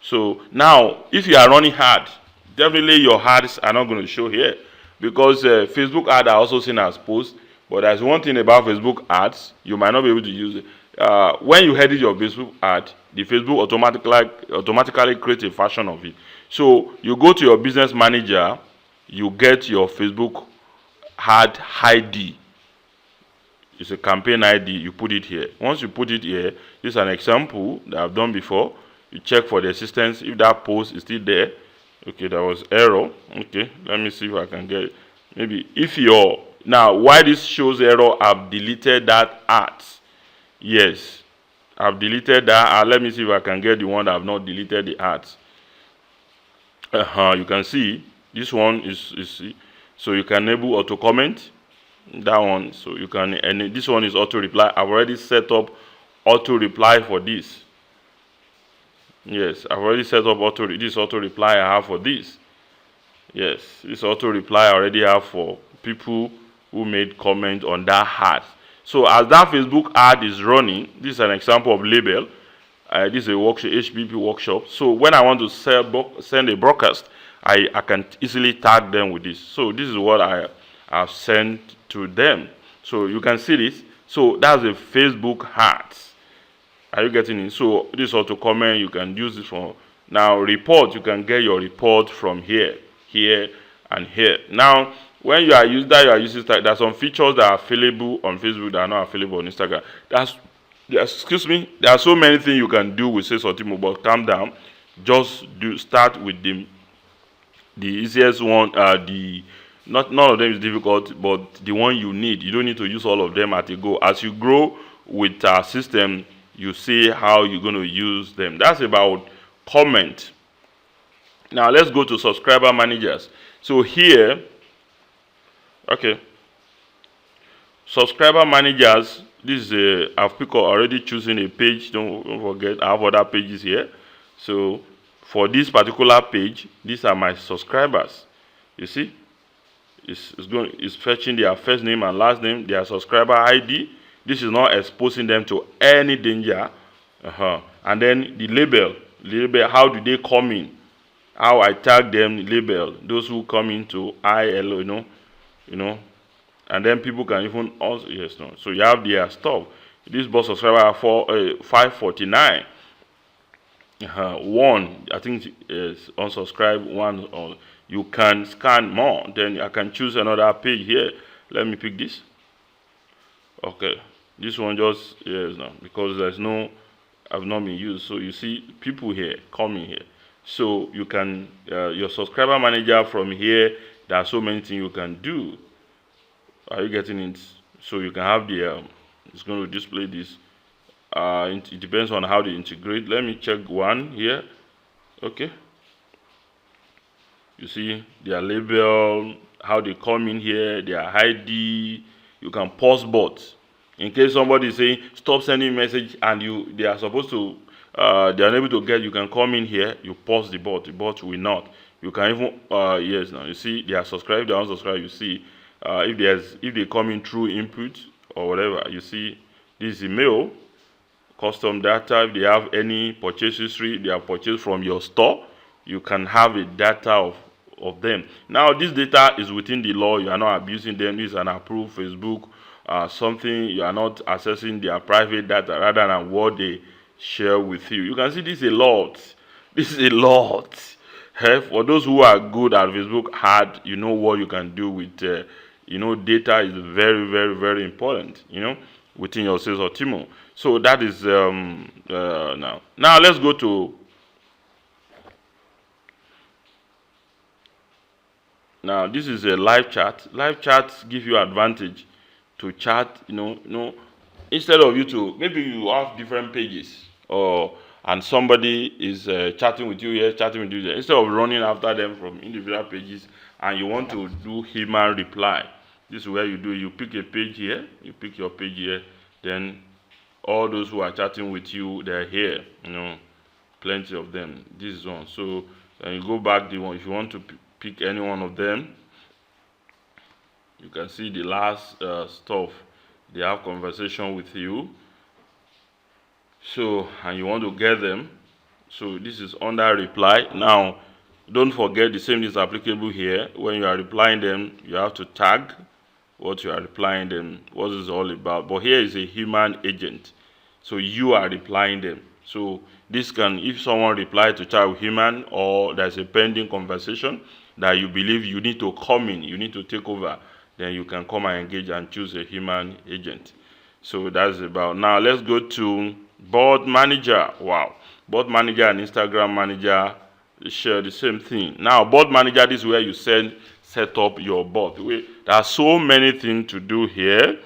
So now if you are running hard, definitely your ads are not going to show here, because Facebook ads are also seen as posts. But there's one thing about Facebook ads, you might not be able to use it. When you edit your Facebook ad, the Facebook automatically creates a version of it. So you go to your business manager, you get your Facebook ad ID. It's a campaign ID. You put it here. Once you put it here, this is an example that I've done before. You check for the assistance if that post is still there. Okay, that was error. Okay, let me see if I can get it. Maybe if you're, now why this shows error, I've deleted that ad. Yes, I've deleted that. Let me see if I can get the one that I've not deleted the ads. You can see this one is so you can enable auto comment, that one. So you can, and this one is auto reply. I've already set up auto reply for this. Yes, I've already set up this auto reply I have for this. Yes, this auto reply I already have for people who made comment on that ad. So as that Facebook ad is running, this is an example of label. This is a workshop, HBP workshop. So when I want to send a broadcast, I can easily tag them with this. So this is what I have sent to them. So you can see this. So that's a Facebook hat. Are you getting it? So this auto comment, you can use this for now report. You can get your report from here, here, and here. Now, when you are using that, there are some features that are available on Facebook that are not available on Instagram. Excuse me. There are so many things you can do with SalesUltimo, but calm down. Just start with the easiest one. None of them is difficult, but the one you need. You don't need to use all of them at a go. As you grow with our system, you see how you're going to use them. That's about comment. Now let's go to subscriber managers. So here, okay, subscriber managers. This is I've already chosen a page. Don't forget, I have other pages here. So for this particular page, these are my subscribers. You see, it's fetching their first name and last name, their subscriber ID. This is not exposing them to any danger. And then the label, how do they come in? How I tag them, label those who come into ILO, you know. And then people can even also So you have their stuff. This box subscriber for 549. One, I think is unsubscribe one, or you can scan more. Then I can choose another page here. Let me pick this. Okay, this one just because there's no, have not been used. So you see people here coming here. So you can your subscriber manager from here. There are so many things you can do. Are you getting it? So you can have the it's going to display this. It depends on how they integrate. Let me check one here. Okay. You see their label, how they come in here, their ID. You can pause bots. In case somebody is saying stop sending message and they are supposed to they are unable to get, you can come in here, you pause the bot will not. You can even now you see they are subscribed, they are unsubscribed. You see if they come in through input or whatever, you see this email, custom data. If they have any purchase history, they are purchased from your store, you can have a data of them. Now this data is within the law, you are not abusing them. This is an approved Facebook something. You are not accessing their private data rather than what they share with you. You can see this is a lot. This is a lot. For those who are good at Facebook hard, you know what you can do with data is very, very, very important, within your SalesUltimo. So that is now let's go to this is a live chat. Live chats give you advantage to chat, instead of you to, maybe you have different pages, and somebody is chatting with you here, chatting with you there. Instead of running after them from individual pages, and you want to do human reply, this is where you pick a page here, you pick your page here, then all those who are chatting with you, they're here, plenty of them. This is one. So then you go back the one, if you want to pick any one of them, you can see the last stuff. They have conversation with you. So, and you want to get them. So this is under reply. Now, don't forget the same is applicable here. When you are replying them, you have to tag what you are replying them, what is all about. But here is a human agent. So you are replying them. So this can, if someone replies to chat with human, or there's a pending conversation that you believe you need to come in, you need to take over, then you can come and engage and choose a human agent. So that's about. Now let's go to board manager. Wow, board manager and Instagram manager share the same thing. Now board manager, this is where you set up your board. There are so many things to do here.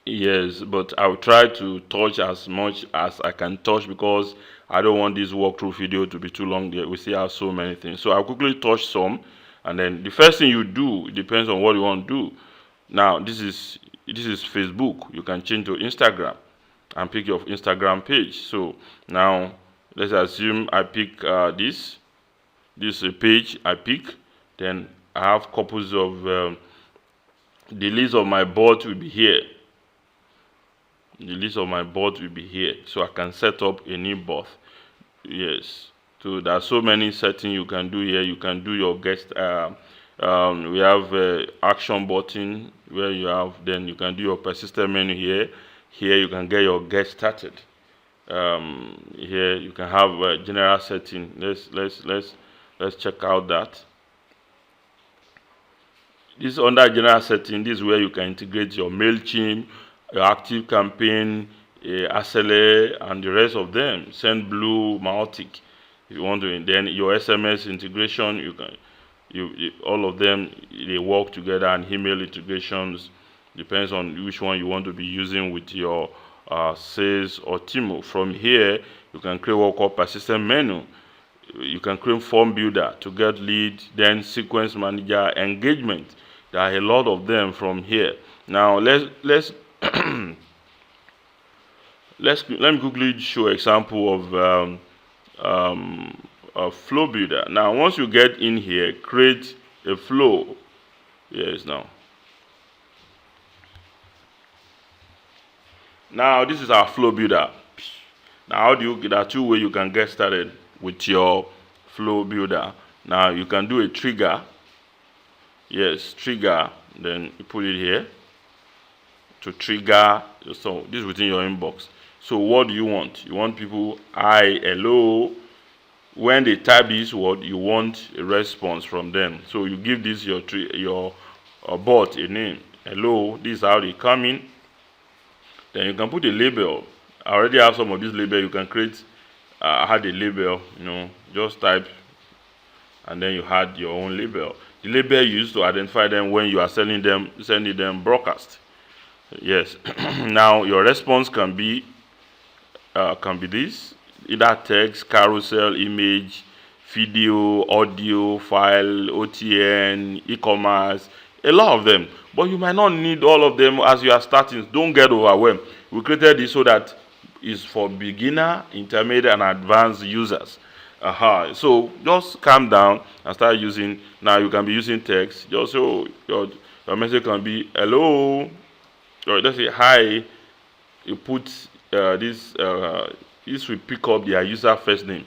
Yes, but I'll try to touch as much as I can touch, because I don't want this walkthrough video to be too long. We still have so many things. So I'll quickly touch some, and then the first thing you do, it depends on what you want to do. Now this is Facebook. You can change to Instagram and pick your Instagram page. So now let's assume I pick this is a page I pick. Then I have couples of the list of my board will be here. The list of my bots will be here, so I can set up a new bot. Yes, so there are so many settings you can do here. You can do your guest. We have action button where you have. Then you can do your persistent menu here. Here you can get your get started. Here you can have a general setting. Let's check out that. This under general setting. This is where you can integrate your MailChimp, your Active Campaign, SLA, and the rest of them. SendBlue, Mautic, if you want to. Then your SMS integration, you can, all of them, they work together, and email integrations depends on which one you want to be using with your SalesUltimo. From here, you can create what we call persistent menu. You can create form builder to get lead, then sequence manager, engagement. There are a lot of them from here. Now let's let me quickly show example of flow builder. Now once you get in here, create a flow. Yes, now this is our flow builder. Now how do you, there are two ways you can get started with your flow builder. Now you can do a trigger. Yes, trigger, then you put it here to trigger. So this is within your inbox. So what do you want? You want people, hi, hello. When they type this word, you want a response from them. So you give this your bot a name. Hello, this is how they come in. Then you can put a label. I already have some of this label. You can create add a label, just type, and then you add your own label. The label used to identify them when you are sending them broadcast. Yes. Now your response can be this, either text, carousel, image, video, audio, file, OTN, e-commerce, a lot of them. But you might not need all of them as you are starting. Don't get overwhelmed. We created this so that it's for beginner, intermediate, and advanced users. So just calm down and start using. Now you can be using text. Just so your message can be hello, or let's say hi. You put this will pick up their user first name.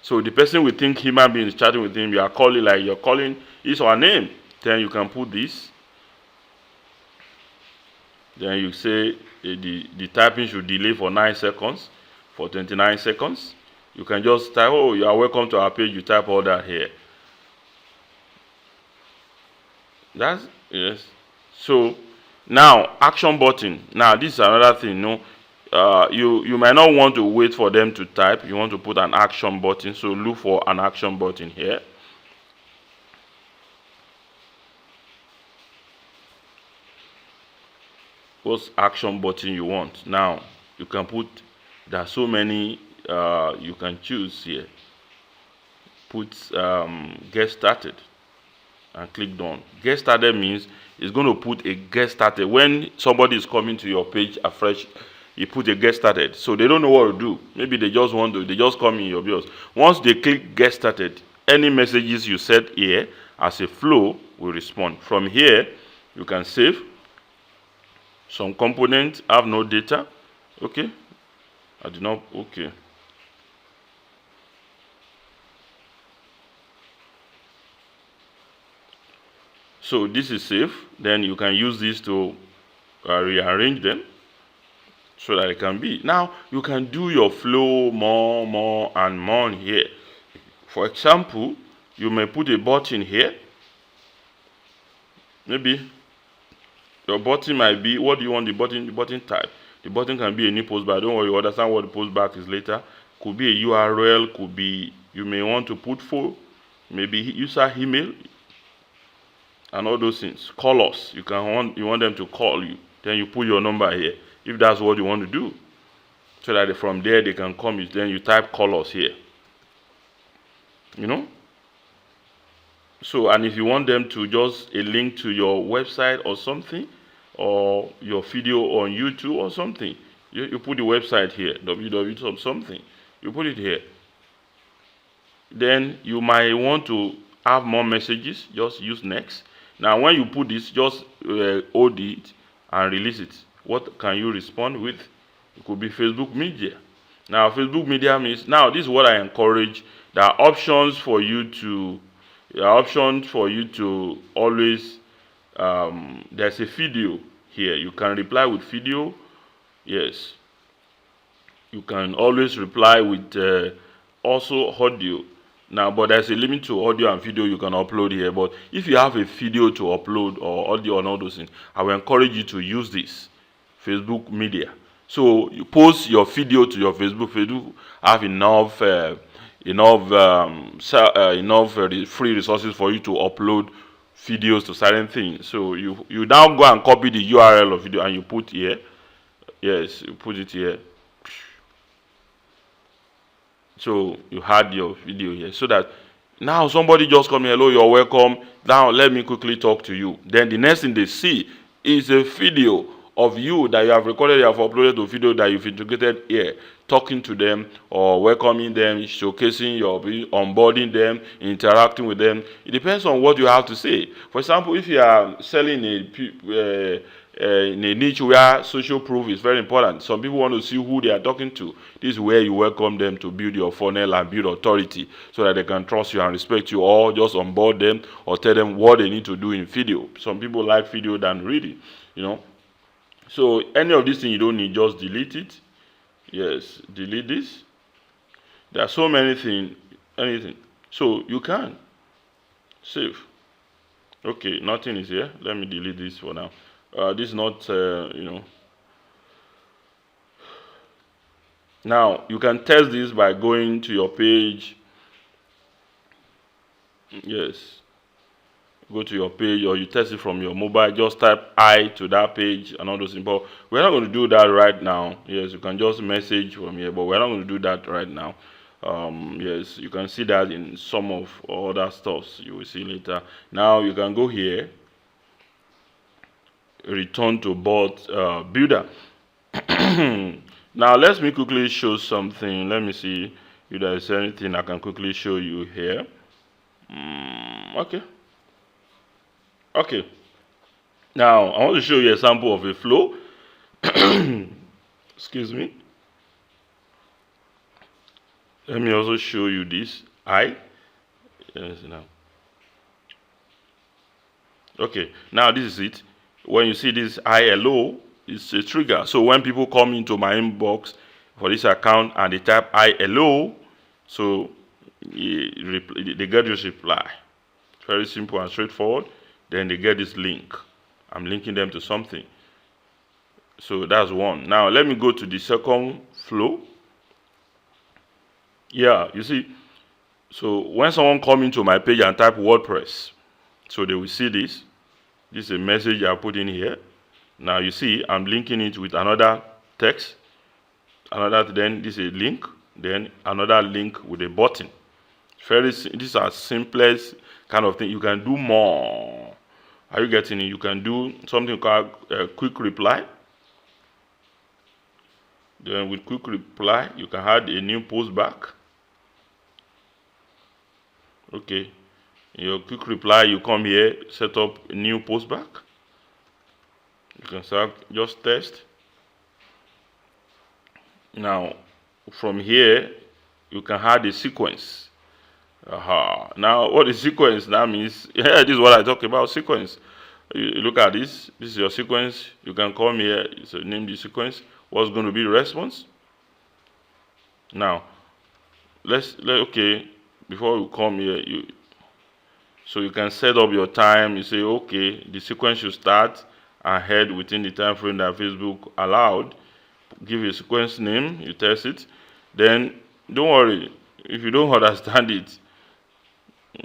So the person will think human being is chatting with him. You are calling like you're calling his or her name. Then you can put this. Then you say the typing should delay for 9 seconds, for 29 seconds. You can just type, oh, you are welcome to our page. You type all that here. That's, yes. So now action button. Now this is another thing. You might not want to wait for them to type. You want to put an action button. So look for an action button here. What action button you want? Now you can put. There are so many you can choose here. Put get started and click done. Get started means it's going to put a get started when somebody is coming to your page afresh. You put a get started, so they don't know what to do. Maybe they just come in your videos. Once they click get started, any messages you set here as a flow will respond. From here, you can save. Some components have no data. Okay, I did not. Okay. So this is safe. Then you can use this to rearrange them so that it can be. Now you can do your flow more and more here. For example, you may put a button here. Maybe your button might be, what do you want the button type? The button can be a new post bar. Don't worry, you understand what the post bar is later. Could be a URL, could be, you may want to put for maybe user email and all those things. Call us. You want them to call you. Then you put your number here if that's what you want to do. So that from there they can come. Then you type call us here. So, and if you want them to just a link to your website or something, or your video on YouTube or something, you put the website here, www something. You put it here. Then you might want to have more messages. Just use next. Now, when you put this, just hold it and release it. What can you respond with? It could be Facebook media. Now, Facebook media means, now this is what I encourage. There are options for you to always, there's a video here. You can reply with video. Yes. You can always reply with also audio. Now, but there's a limit to audio and video you can upload here. But if you have a video to upload or audio and all those things, I will encourage you to use this Facebook media. So you post your video to your Facebook. Facebook have enough free resources for you to upload videos to certain things. So you now go and copy the URL of video and you put here. Yes, you put it here. So you had your video here, so that now somebody just come here, hello, you're welcome. Now let me quickly talk to you. Then the next thing they see is a video of you that you have recorded, you have uploaded to video that you've integrated here, talking to them or welcoming them, showcasing your onboarding them, interacting with them. It depends on what you have to say. For example, if you are selling in a niche where social proof is very important, some people want to see who they are talking to. This is where you welcome them to build your funnel and build authority so that they can trust you and respect you, or just onboard them or tell them what they need to do in video. Some people like video than reading, So any of these things you don't need, just delete it. Yes, delete this. There are so many things, anything. So you can save. Okay, nothing is here. Let me delete this for now. This is not, Now, you can test this by going to your page. Yes. Go to your page, or you test it from your mobile. Just type I to that page and all those things. But we're not going to do that right now. Yes, you can just message from here, but we're not going to do that right now. Yes, you can see that in some of other stuffs you will see later. Now you can go here, return to bot builder. Now let me quickly show something. Let me see if there is anything I can quickly show you here. Okay. Now I want to show you a sample of a flow. Excuse me. Let me also show you this. Yes, now. Okay, now this is it. When you see this hello, it's a trigger. So when people come into my inbox for this account and they type hello, so they get this reply. Very simple and straightforward. Then they get this link. I'm linking them to something. So that's one. Now let me go to the second flow. Yeah, you see. So when someone comes into my page and type WordPress, so they will see this. This is a message I put in here. Now you see I'm linking it with another text. Then this is a link. Then another link with a button. These are simplest kind of thing. You can do more. Are you getting it? You can do something called quick reply. Then with quick reply, you can add a new post back. Okay. In your quick reply, you come here, set up a new post back. You can start just test. Now, from here, you can add a sequence. Now, what is sequence? That means, this is what I talk about, sequence. You look at this. This is your sequence. You can come here, so name the sequence. What's going to be the response? Now, before you come here, so you can set up your time. You say, okay, the sequence should start and head within the time frame that Facebook allowed. Give a sequence name, you test it. Then, don't worry, if you don't understand it,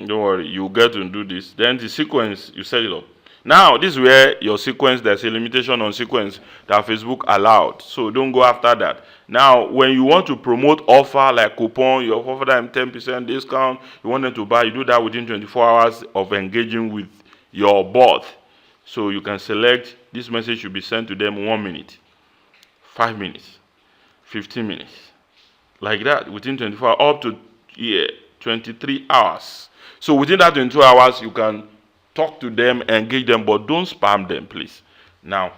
don't worry, you get to do this. Then the sequence, you set it up. Now, this is where your sequence, there's a limitation on sequence that Facebook allowed. So don't go after that. Now, when you want to promote offer like coupon, you offer them 10% discount, you want them to buy, you do that within 24 hours of engaging with your bot. So you can select, this message should be sent to them 1 minute, 5 minutes, 15 minutes. Like that, within 24 hours, up to 23 hours. So within that 22 hours, you can talk to them, engage them, but don't spam them, please. Now,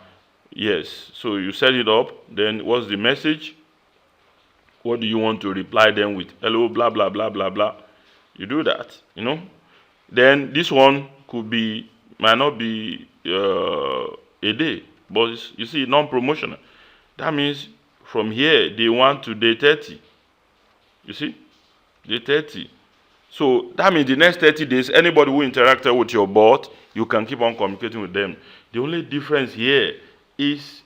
Yes, so you set it up. Then what's the message? What do you want to reply them with? Hello, blah blah blah blah blah. You do that, Then this one might not be a day, but you see, non-promotional. That means from here day 1 to day 30. You see, day 30. So that means the next 30 days, anybody who interacted with your bot, you can keep on communicating with them. The only difference here is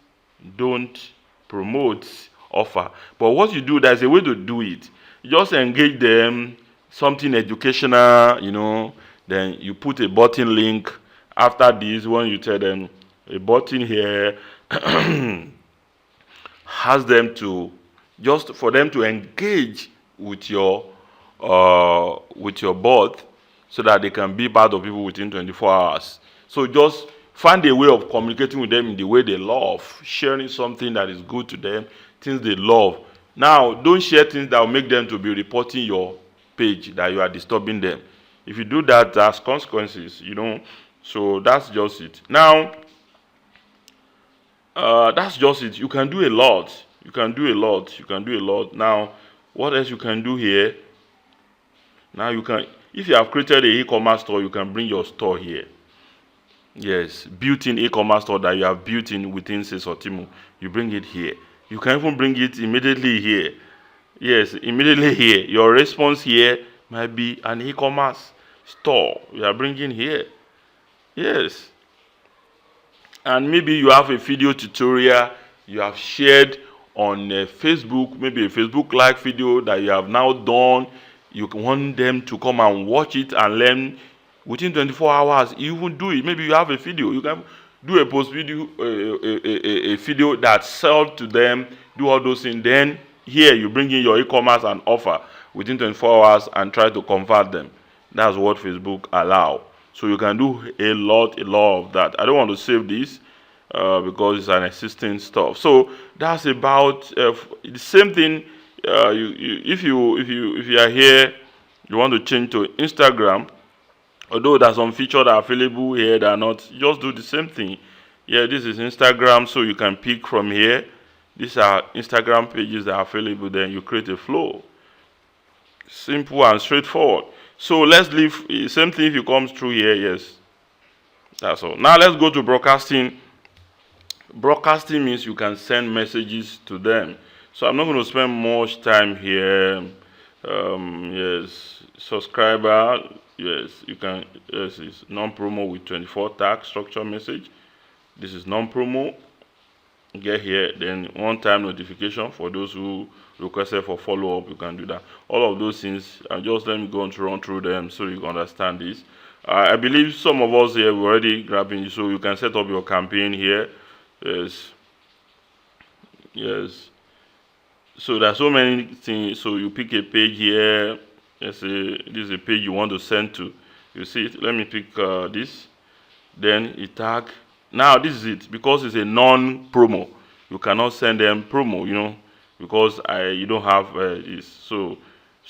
don't promote offer. But what you do, there's a way to do it. You just engage them, something educational, then you put a button link. After this, when you tell them a button here, has them to, just for them to engage with your bot, so that they can be part of people within 24 hours. So just find a way of communicating with them in the way they love, sharing something that is good to them, things they love. Now, don't share things that will make them to be reporting your page that you are disturbing them. If you do that, there's consequences, So that's just it. Now, that's just it. You can do a lot. You can do a lot. Now, what else you can do here? Now you can, if you have created a e-commerce store, you can bring your store here. Yes, built-in e-commerce store that you have built in within SalesUltimo. You bring it here. You can even bring it immediately here. Yes, immediately here. Your response here might be an e-commerce store. You are bringing here. Yes. And maybe you have a video tutorial you have shared on Facebook, maybe a Facebook Live video that you have now done. You want them to come and watch it and learn within 24 hours. You even do it. Maybe you have a video. You can do a post video, a video that sells to them, do all those things. Then here you bring in your e-commerce and offer within 24 hours and try to convert them. That's what Facebook allow. So you can do a lot of that. I don't want to save this because it's an existing stuff. So that's about the same thing. If you are here, you want to change to Instagram. Although there's some features that are available here that are not, just do the same thing. Yeah, this is Instagram, so you can pick from here. These are Instagram pages that are available. Then you create a flow. Simple and straightforward. So let's leave. Same thing if you come through here. Yes, that's all. Now let's go to broadcasting. Broadcasting means you can send messages to them. So I'm not going to spend much time here. Yes, subscriber. Yes, you can. Yes, it's non-promo with 24 tag structure message. This is non-promo. Get here, then one-time notification for those who requested for follow-up. You can do that. All of those things, and just let me go on to run through them so you can understand this. I believe some of us here were already grabbing, so you can set up your campaign here. Yes. So there's so many things. So you pick a page here. Let's say this is a page you want to send to. You see it. Let me pick this. Then you tag. Now this is it, because it's a non-promo. You cannot send them promo, because you don't have this. So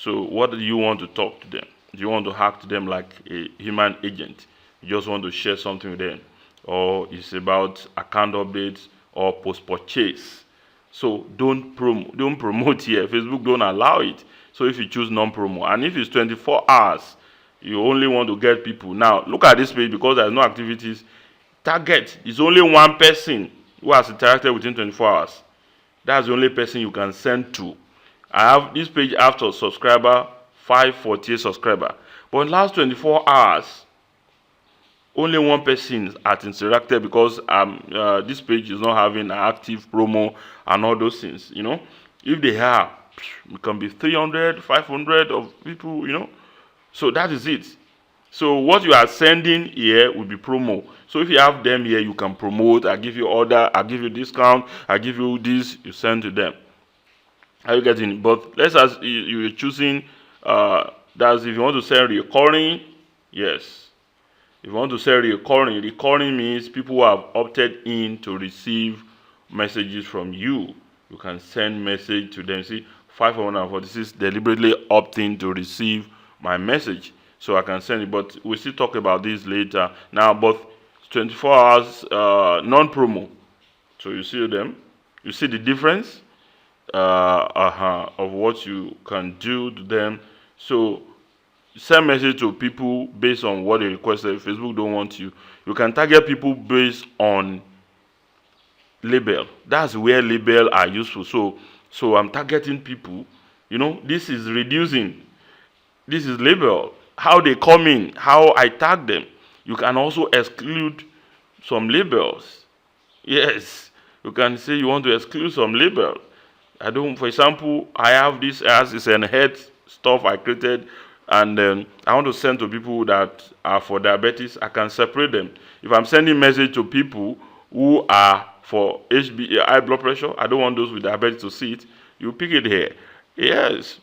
what do you want to talk to them? Do you want to hack to them like a human agent? You just want to share something with them, or it's about account updates or post-purchase. So don't promote here. Facebook don't allow it. So if you choose non-promo, and if it's 24 hours, you only want to get people. Now look at this page, because there's no activities. Target is only one person who has interacted within 24 hours. That's the only person you can send to. I have this page after subscriber 548 subscriber, but in the last 24 hours only one person has interacted, because this page is not having an active promo and all those things. If they have, it can be 300 500 of people. So that is it. So what you are sending here will be promo. So if you have them here, you can promote. I give you order, I give you discount, I give you this, you send to them. Are you getting? But let's say you're choosing, that's if you want to sell recurring. Yes. If you want to sell recurring means people who have opted in to receive messages from you. You can send message to them. See, 546 deliberately opting to receive my message. So I can send it, but we'll still talk about this later. Now, but 24 hours non-promo. So you see them, you see the difference of what you can do to them. So send message to people based on what they requested. If Facebook don't want you, you can target people based on label. That's where label are useful. So I'm targeting people. This is reducing. This is label. How they come in, how I tag them. You can also exclude some labels. Yes, you can say you want to exclude some label. For example, I have this as is an head stuff I created, and I want to send to people that are for diabetes. I can separate them. If I'm sending message to people who are for high blood pressure, I don't want those with diabetes to see it. You pick it here. Yes,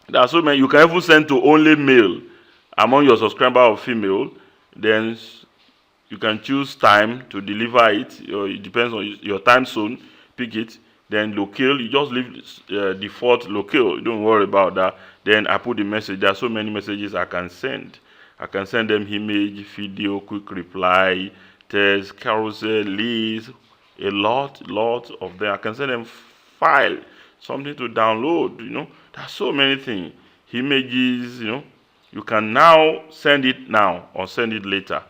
there are so many. You can even send to only male among your subscriber or female. Then you can choose time to deliver it. It depends on your time zone. Pick it. Then locale, you just leave default locale. Don't worry about that. Then I put the message. There are so many messages I can send. I can send them image, video, quick reply, text, carousel, list, a lot of them. I can send them file, something to download. There's so many things. Images, you can now send it now or send it later.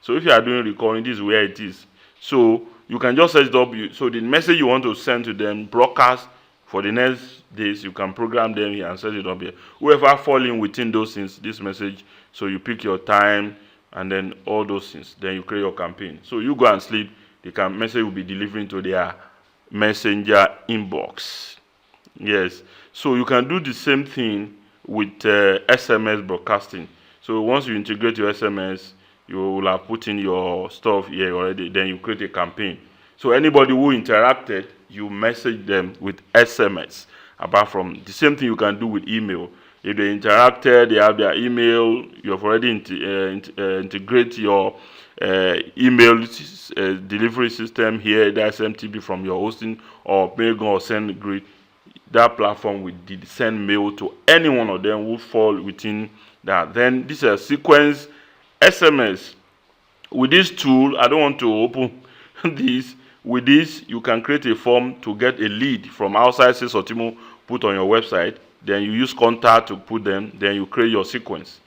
So if you are doing recording, this is where it is. So you can just set it up. So the message you want to send to them, broadcast for the next days, you can program them here and set it up here. Whoever fall in within those things, this message, so you pick your time and then all those things. Then you create your campaign. So you go and sleep. The message will be delivering to their messenger inbox. Yes. So you can do the same thing with SMS broadcasting. So once you integrate your SMS, you will have put in your stuff here already. Then you create a campaign. So anybody who interacted, you message them with SMS. Apart from the same thing you can do with email. If they interacted, they have their email. You have already integrate your email delivery system here. That's MTP from your hosting or Mailgun or SendGrid. That platform will send mail to any one of them who fall within that. Then this is a sequence SMS. With this tool, I don't want to open this. With this, you can create a form to get a lead from outside SalesUltimo, put on your website. Then you use contact to put them. Then you create your sequence.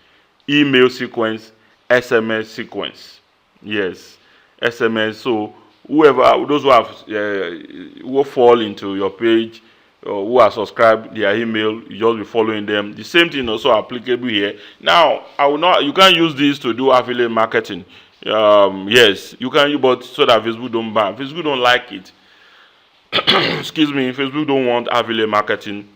Email sequence, SMS sequence. Yes, SMS. So those who have who fall into your page, who are subscribed their email, you just be following them. The same thing also applicable here. Now, you can't use this to do affiliate marketing. Yes, you can, but so that Facebook don't ban. Facebook don't like it. Excuse me, Facebook don't want affiliate marketing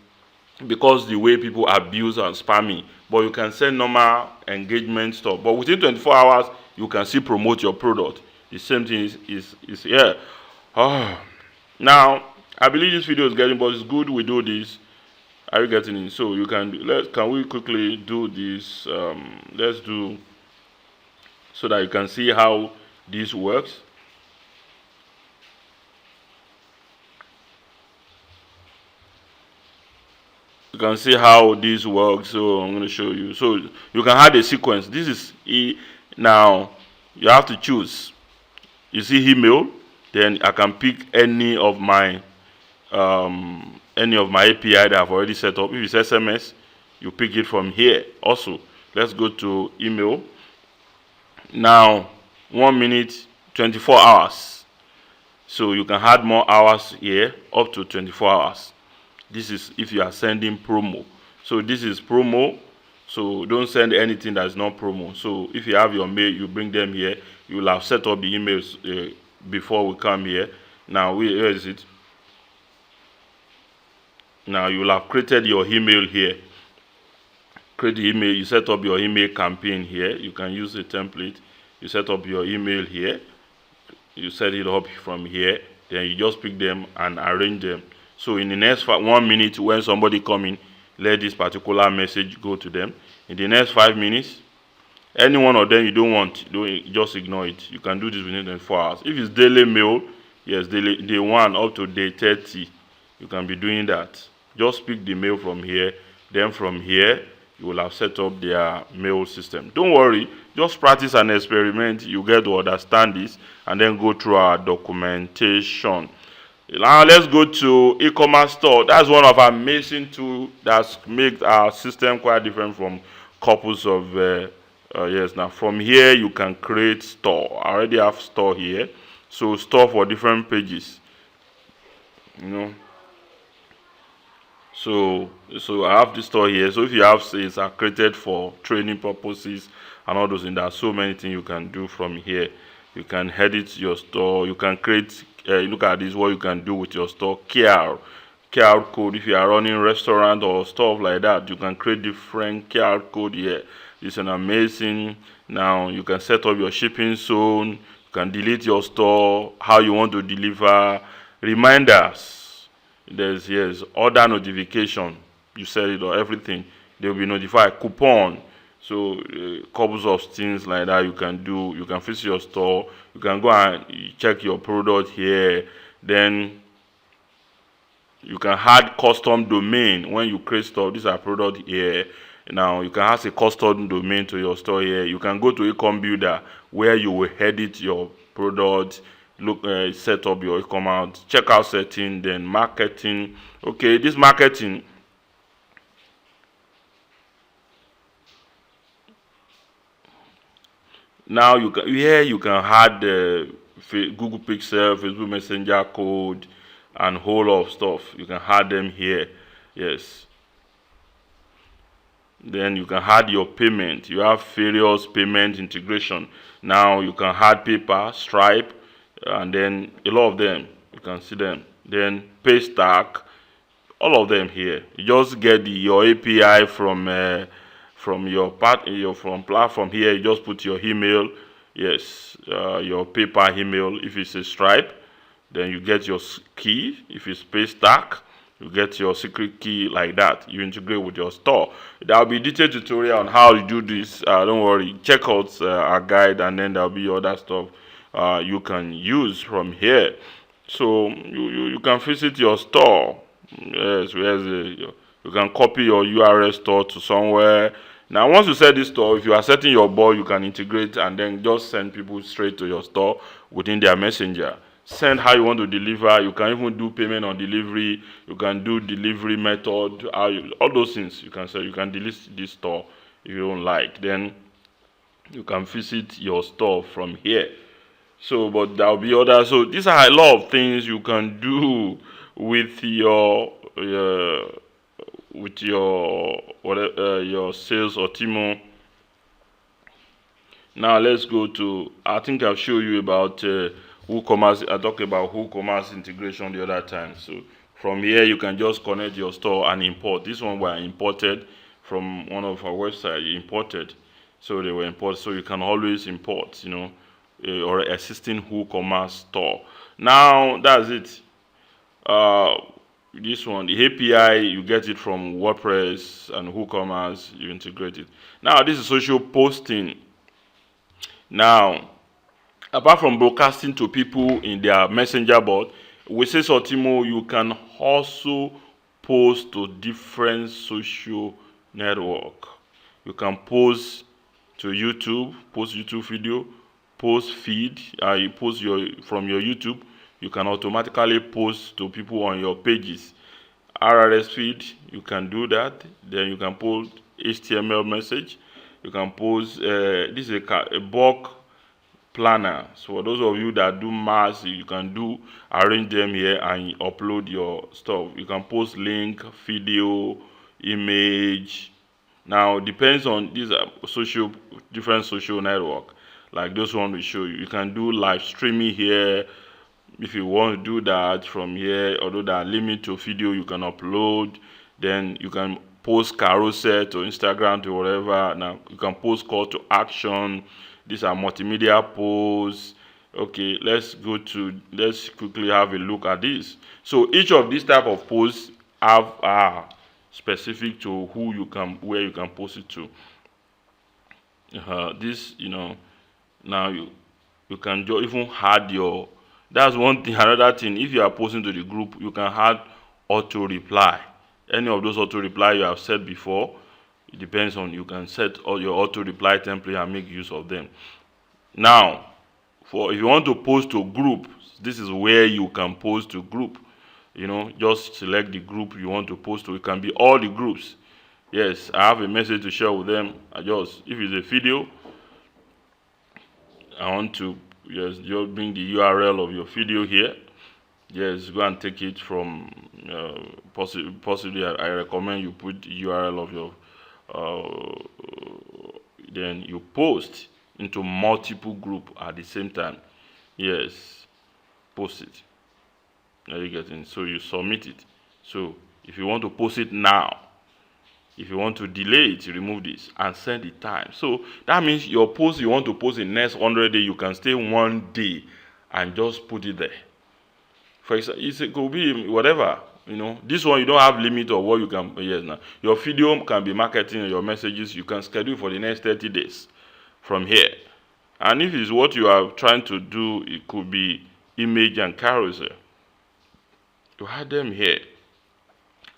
because the way people abuse and spamming. But you can send normal engagement stuff. But within 24 hours, you can still promote your product. The same thing is here. Now, I believe this video is getting, but it's good we do this. Are you getting it? So you can we quickly do this? Let's do so that you can see how this works. You can see how this works. So I'm going to show you. So you can add a sequence. This is now you have to choose. You see email, then I can pick any of my API that I've already set up. If it's SMS, you pick it from here. Also, let's go to email. Now, 1 minute, 24 hours. So you can add more hours here, up to 24 hours. This is if you are sending promo. So this is promo. So don't send anything that's not promo. So if you have your mail, you bring them here. You will have set up the emails before we come here. Now, where is it? Now you will have created your email here. Create the email. You set up your email campaign here. You can use a template. You set up your email here. You set it up from here. Then you just pick them and arrange them. So in the next 1 minute, when somebody come in, let this particular message go to them. In the next 5 minutes, any one of them you don't want, just ignore it. You can do this within 24 hours. If it's daily mail, yes, day 1 up to day 30, you can be doing that. Just pick the mail from here. Then from here, you will have set up their mail system. Don't worry, just practice and experiment. You get to understand this and then go through our documentation. Now let's go to e-commerce store. That's one of our amazing tools that makes our system quite different from couples of yes. Now from here you can create store. I already have store here, so store for different pages. You know, so I have this store here. So if you have sales are created for training purposes and all those things, there are so many things you can do from here. You can edit your store. You can create. Look at this. What you can do with your store. QR code. If you are running restaurant or stuff like that, you can create different QR code here. It's an amazing. Now you can set up your shipping zone. You can delete your store. How you want to deliver. Reminders. There's yes order notification. You set it or everything. They will be notified. Coupon. So couples of things like that you can do. You can visit your store. You can go and check your product here. Then you can add custom domain when you create stuff. These are product here. Now you can add a custom domain to your store here. You can go to e-com builder where you will edit your product. Look, set up your e-commerce, checkout setting, then marketing. Okay, this marketing. Now you can add the Google Pixel, Facebook Messenger code, and whole lot of stuff. You can add them here. Yes. Then you can add your payment. You have various payment integration. Now you can add PayPal, Stripe, and then a lot of them. You can see them. Then Paystack, all of them here. You just get your API from your from platform here. You just put your email. Yes, your PayPal email. If it's a Stripe, then you get your key. If it's Paystack, you get your secret key like that. You integrate with your store. There will be detailed tutorial on how you do this. Don't worry. Check out our guide, and then there will be other stuff you can use from here. So you can visit your store. Yes, you can copy your URL store to somewhere. Now once you set this store, if you are setting your ball, you can integrate and then just send people straight to your store within their messenger. Send how you want to deliver. You can even do payment on delivery. You can do delivery method. All those things you can say. You can delete this store if you don't like. Then you can visit your store from here. So, but there will be others. So these are a lot of things you can do with your SalesUltimo. Now let's go to. I think I've showed you about WooCommerce. I talked about WooCommerce integration the other time. So from here you can just connect your store and import. This one were imported from one of our websites. Imported, so they were imported. So you can always import. Or existing WooCommerce store. Now that's it. This one, the API, you get it from WordPress and WooCommerce. You integrate it. Now this is social posting. Now, apart from broadcasting to people in their messenger board, with SalesUltimo, you can also post to different social network. You can post to YouTube, post YouTube video, post feed. You post from your YouTube. You can automatically post to people on your pages. RRS feed, you can do that. Then you can post HTML message. You can post. This is a bulk planner. So for those of you that do mass, you can arrange them here and upload your stuff. You can post link, video, image. Now depends on these different social network. Like those one we show you. You can do live streaming here if you want to do that from here. Although that limit to video you can upload. Then you can post carousel to Instagram to whatever. Now you can post call to action. These are multimedia posts. Okay, let's quickly have a look at this. So each of these type of posts have specific to where you can post it to. This now you can even add your. That's one thing. Another thing, if you are posting to the group, you can add auto reply. Any of those auto reply you have said before, It depends on, you can set all your auto reply template and make use of them. Now, for if you want to post to group, this is where you can post to group. Just select the group you want to post to. It can be all the groups. Yes, I have a message to share with them. If it's a video, I want to, yes, just bring the URL of your video here. Yes, go and take it from, possibly I recommend you put the URL of your, then you post into multiple group at the same time. Yes, post it. Now you get in. So you submit it. So if you want to post it now, if you want to delay it, you remove this and send the time. So that means your post you want to post in next 100 days, you can stay 1 day and just put it there. For example, it could be whatever. This one you don't have limit of what you can. Yes, now your video can be marketing, your messages you can schedule for the next 30 days from here. And if it's what you are trying to do, it could be image and carousel. You add them here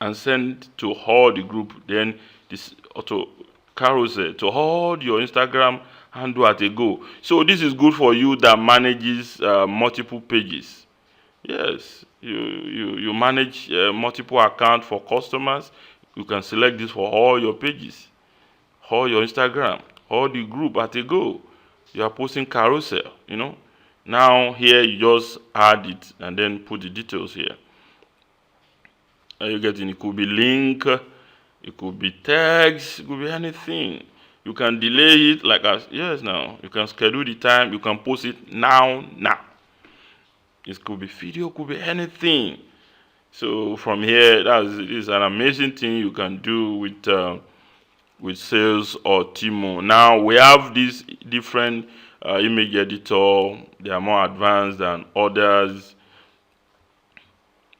and send to all the group. Then this auto carousel to all your Instagram handle at a go. So this is good for you that manages multiple pages. Yes, you manage multiple accounts for customers. You can select this for all your pages, all your Instagram, all the group at a go. You are posting carousel. Now here you just add it and then put the details here. You get in. It could be link, it could be text, it could be anything. You can delay it now. You can schedule the time. You can post it now. It could be video, could be anything. So from here, is an amazing thing you can do with SalesUltimo. Now we have this different image editor. They are more advanced than others.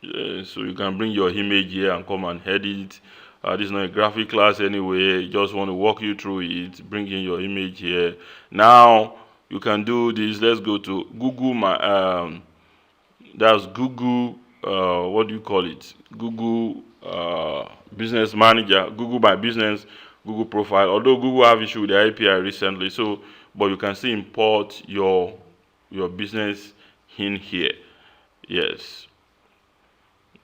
So you can bring your image here and come and edit. This is not a graphic class anyway. Just want to walk you through it. Bring in your image here. Now you can do this. Let's go to Google. That's Google. What do you call it? Google Business Manager. Google My Business. Google Profile. Although Google have issued the API recently, but you can still import your business in here. Yes.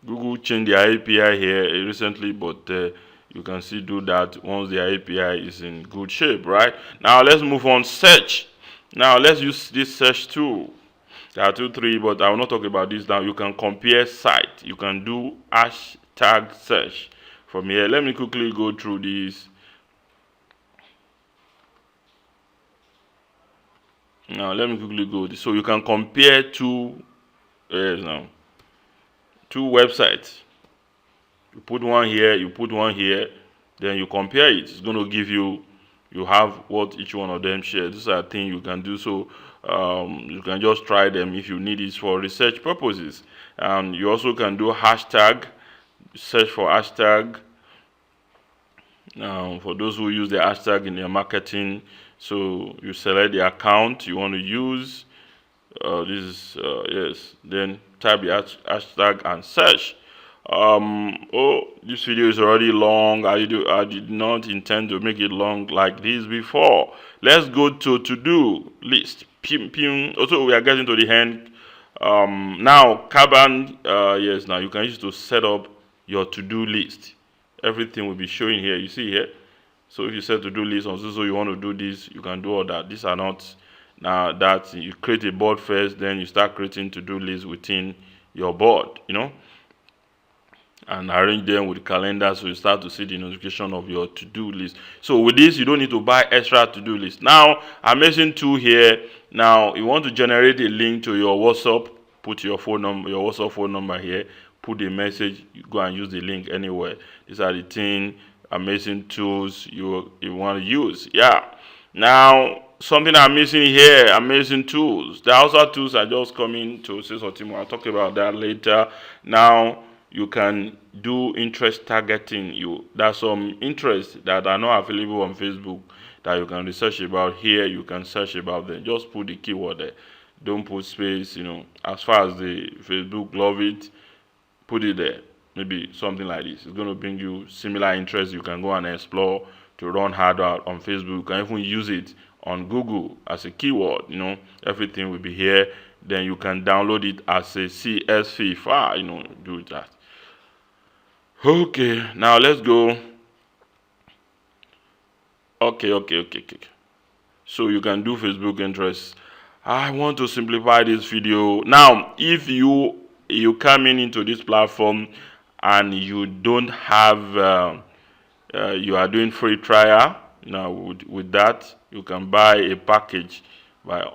Google changed their API here recently, but you can still do that once the API is in good shape, right? Now let's move on. Search. Now let's use this search tool. There are 2, 3, but I will not talk about this now. You can compare site. You can do hashtag search from here. Let me quickly go through this. Now let me quickly go. So you can compare two websites. You put one here, you put one here, then you compare it. It's going to give you have what each one of them shares. These are things you can do. So you can just try them if you need it for research purposes. You also can do hashtag, search for hashtag. For those who use the hashtag in their marketing, so you select the account you want to use. Yes, then type the hashtag and search. This video is already long. I did not intend to make it long like this before. Let's go to to-do list. Also, we are getting to the end. Now Kanban, yes, now you can use to set up your to-do list. Everything will be showing here. You see here. So if you set to-do list on so you want to do this, you can do all that. These are not. Now that you create a board first, then you start creating to-do lists within your board, and arrange them with calendar, so you start to see the notification of your to-do list. So with this, you don't need to buy extra to-do list. Now I'm mentioning two here. Now you want to generate a link to your WhatsApp, put your phone number, your WhatsApp phone number here, put the message, you go and use the link anywhere. These are the things, amazing tools you want to use. Yeah. Now something I'm missing here, amazing tools. The other tools are just coming to SalesUltimo. I'll talk about that later. Now you can do interest targeting. There's some interests that are not available on Facebook that you can research about here. You can search about them. Just put the keyword there. Don't put space. As far as the Facebook love it, put it there. Maybe something like this. It's going to bring you similar interests. You can go and explore to run advert on Facebook. You can even use it on Google as a keyword. Everything will be here. Then you can download it as a CSV file. Do that. Okay, now let's go. Okay. So you can do Facebook interests. I want to simplify this video. Now, if you coming into this platform and you don't have you are doing free trial, now with that you can buy a package,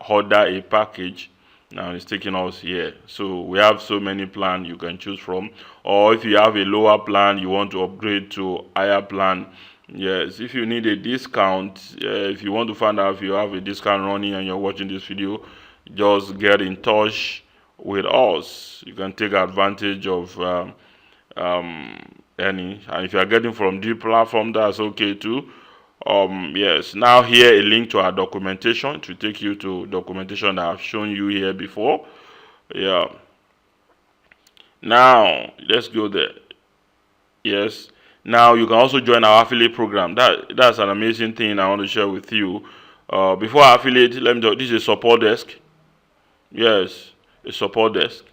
order a package. Now it's taking us here, so we have so many plans you can choose from. Or if you have a lower plan, you want to upgrade to higher plan. Yes, if you need a discount, if you want to find out if you have a discount running and you're watching this video, just get in touch with us. You can take advantage of any, and if you are getting from the platform, that's okay too. Yes, now here a link to our documentation to take you to documentation that I've shown you here before. Yeah, now let's go there. Yes, now you can also join our affiliate program. That's an amazing thing I want to share with you. Before affiliate, let me know, this is a support desk. Yes, a support desk.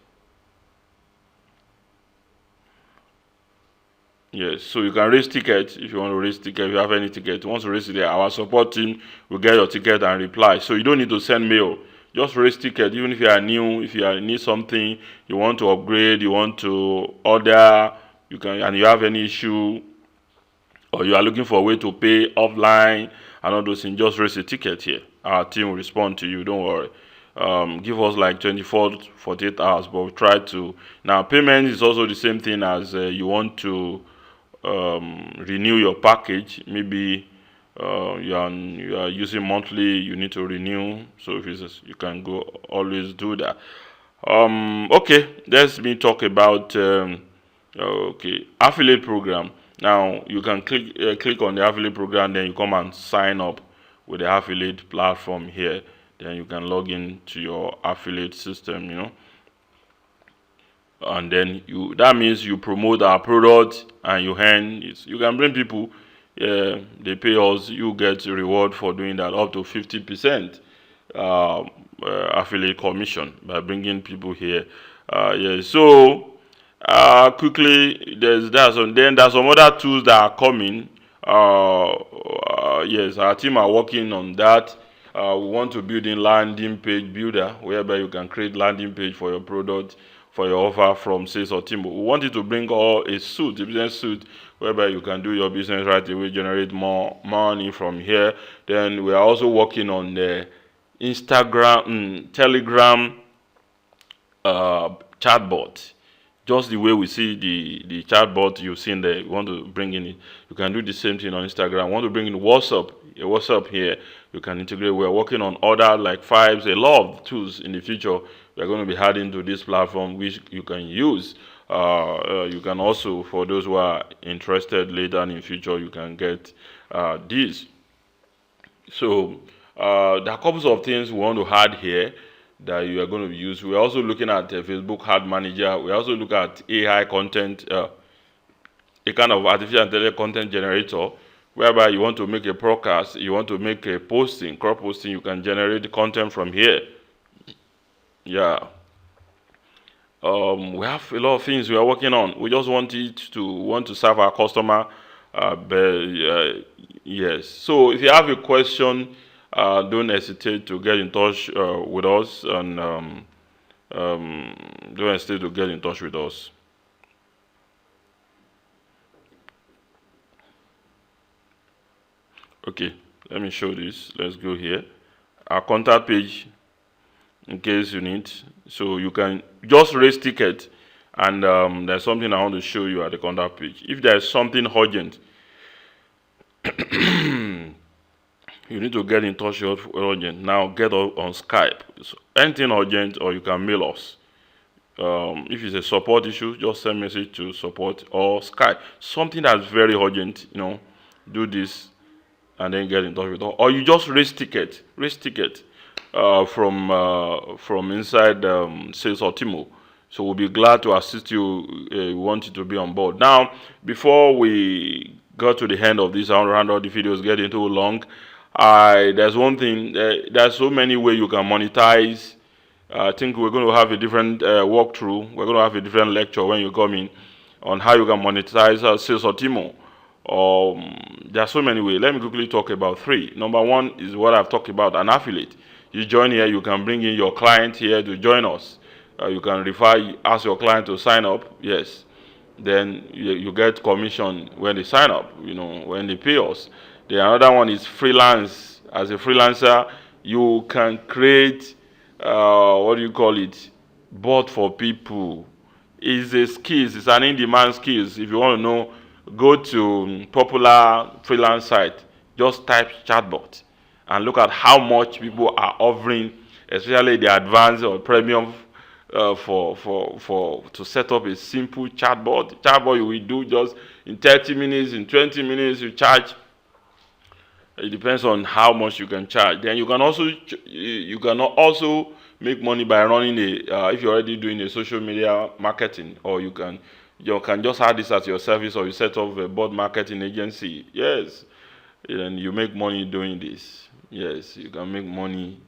Yes, so you can raise tickets if you want to raise ticket. If you have any ticket, once you raise it, our support team will get your ticket and reply. So you don't need to send mail. Just raise ticket. Even if you are new, if you need something, you want to upgrade, you want to order, you can, and you have any issue, or you are looking for a way to pay offline and all those things, just raise a ticket here. Our team will respond to you. Don't worry. Give us like 24, 48 hours, but we'll try to. Now, payment is also the same thing as you want to renew your package. Maybe you are using monthly, you need to renew. So if it's you can go always do that. Okay, let's me talk about affiliate program. Now you can click on the affiliate program, then you come and sign up with the affiliate platform here. Then you can log in to your affiliate system, and then that means you promote our product and you earn it. You can bring people, they pay us, you get a reward for doing that, up to 50% affiliate commission by bringing people here. So quickly, there's that. So then there's some other tools that are coming. Yes, our team are working on that. We want to build in landing page builder, whereby you can create landing page for your product, for your offer from SalesUltimo. We want you to bring a business suite, whereby you can do your business right away, generate more money from here. Then we are also working on the Instagram, Telegram chatbot. Just the way we see the chatbot you've seen there, you want to bring in it. You can do the same thing on Instagram. Want to bring in WhatsApp here. You can integrate. We're working on other like Fives, a lot of tools in the future. We're going to be adding to this platform, which you can use. You can also, for those who are interested later in the future, you can get these. So there are couple of things we want to add here that you are going to use. We're also looking at Facebook Ad Manager. We also look at AI content, a kind of artificial intelligence content generator, whereby you want to make a broadcast, you want to make a posting, crop posting, you can generate the content from here. Yeah. We have a lot of things we are working on. We just want to serve our customer. Yes. So if you have a question, don't hesitate to get in touch with us, and don't hesitate to get in touch with us. Okay, let me show this. Let's go here. Our contact page, in case you need. So you can just raise ticket, and there's something I want to show you at the contact page. If there's something urgent, you need to get in touch with urgent. Now get on Skype. So anything urgent, or you can mail us. If it's a support issue, just send message to support or Skype. Something that's very urgent, do this and then get in touch with us. Or you just raise ticket from inside SalesUltimo. So we'll be glad to assist you. We want you to be on board. Now, before we got to the end of this. I want to round out the videos getting too long. There's one thing. There's so many ways you can monetize. I think we're going to have a different walkthrough. We're going to have a different lecture when you come in on how you can monetize SalesUltimo. There are so many ways. Let me quickly talk about three. Number one is what I've talked about, an affiliate. You join here, you can bring in your client here to join us. You can ask your client to sign up. Yes. Then you get commission when they sign up, when they pay us. The another one is freelance. As a freelancer, you can create, what do you call it, bot for people. It's a skills, it's an in-demand skills. If you want to know, go to popular freelance site, just type chatbot and look at how much people are offering, especially the advanced or premium to set up a simple chatbot. Chatbot you will do just in 30 minutes, in 20 minutes you charge. It depends on how much you can charge. Then you can also make money by running if you're already doing a social media marketing, or you can just add this as your service, or you set up a bot marketing agency. Yes, and you make money doing this. Yes, you can make money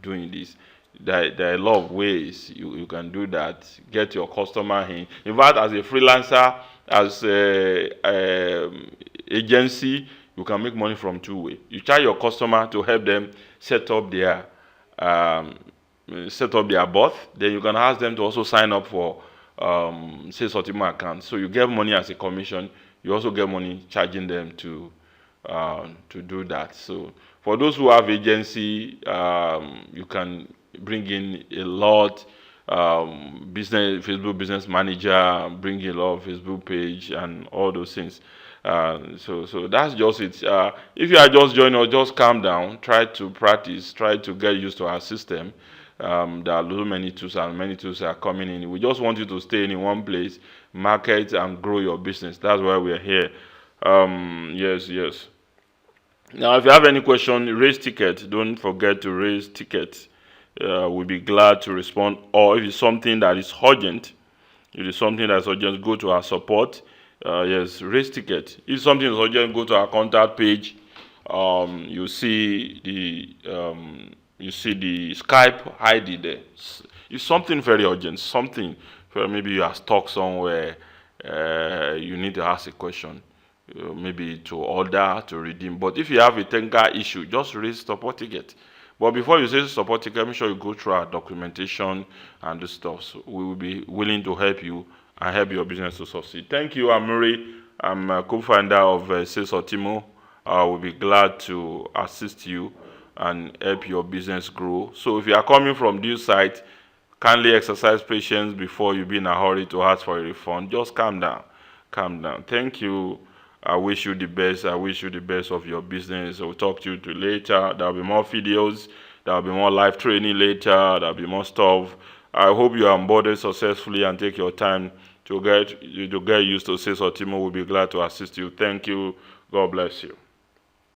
doing this. There are a lot of ways you can do that. Get your customer in. In fact, as a freelancer, as a agency, you can make money from two ways. You charge your customer to help them set up their bot. Then you can ask them to also sign up for SalesUltimo account. So you get money as a commission. You also get money charging them to do that. So for those who have agency, you can bring in a lot. Facebook business manager, bring in a lot of Facebook page and all those things. So that's just it. If you are just joining us, just calm down, try to practice, try to get used to our system. There are so many tools, and many tools are coming in. We just want you to stay in one place, market and grow your business. That's why we're here. Yes. Now, if you have any question, raise ticket. Don't forget to raise tickets. We'll be glad to respond. Or if it's something that is urgent, go to our support. Yes, raise ticket. If something is urgent, go to our contact page. You see the Skype ID there. If something very urgent, maybe you are stuck somewhere, you need to ask a question, maybe to order, to redeem. But if you have a technical issue, just raise support ticket. But before you say support ticket, make sure you go through our documentation and the stuff. So we will be willing to help you and help your business to succeed. Thank you. I'm Murray. I'm a co-founder of SalesUltimo. We'll be glad to assist you and help your business grow. So if you are coming from this site, kindly exercise patience before you be in a hurry to ask for a refund. Just calm down. Thank you. I wish you the best. I wish you the best of your business. I'll talk to you later. There'll be more videos. There'll be more live training later. There'll be more stuff. I hope you are onboarded successfully and take your time to get used to SalesUltimo. We'll be glad to assist you. Thank you. God bless you.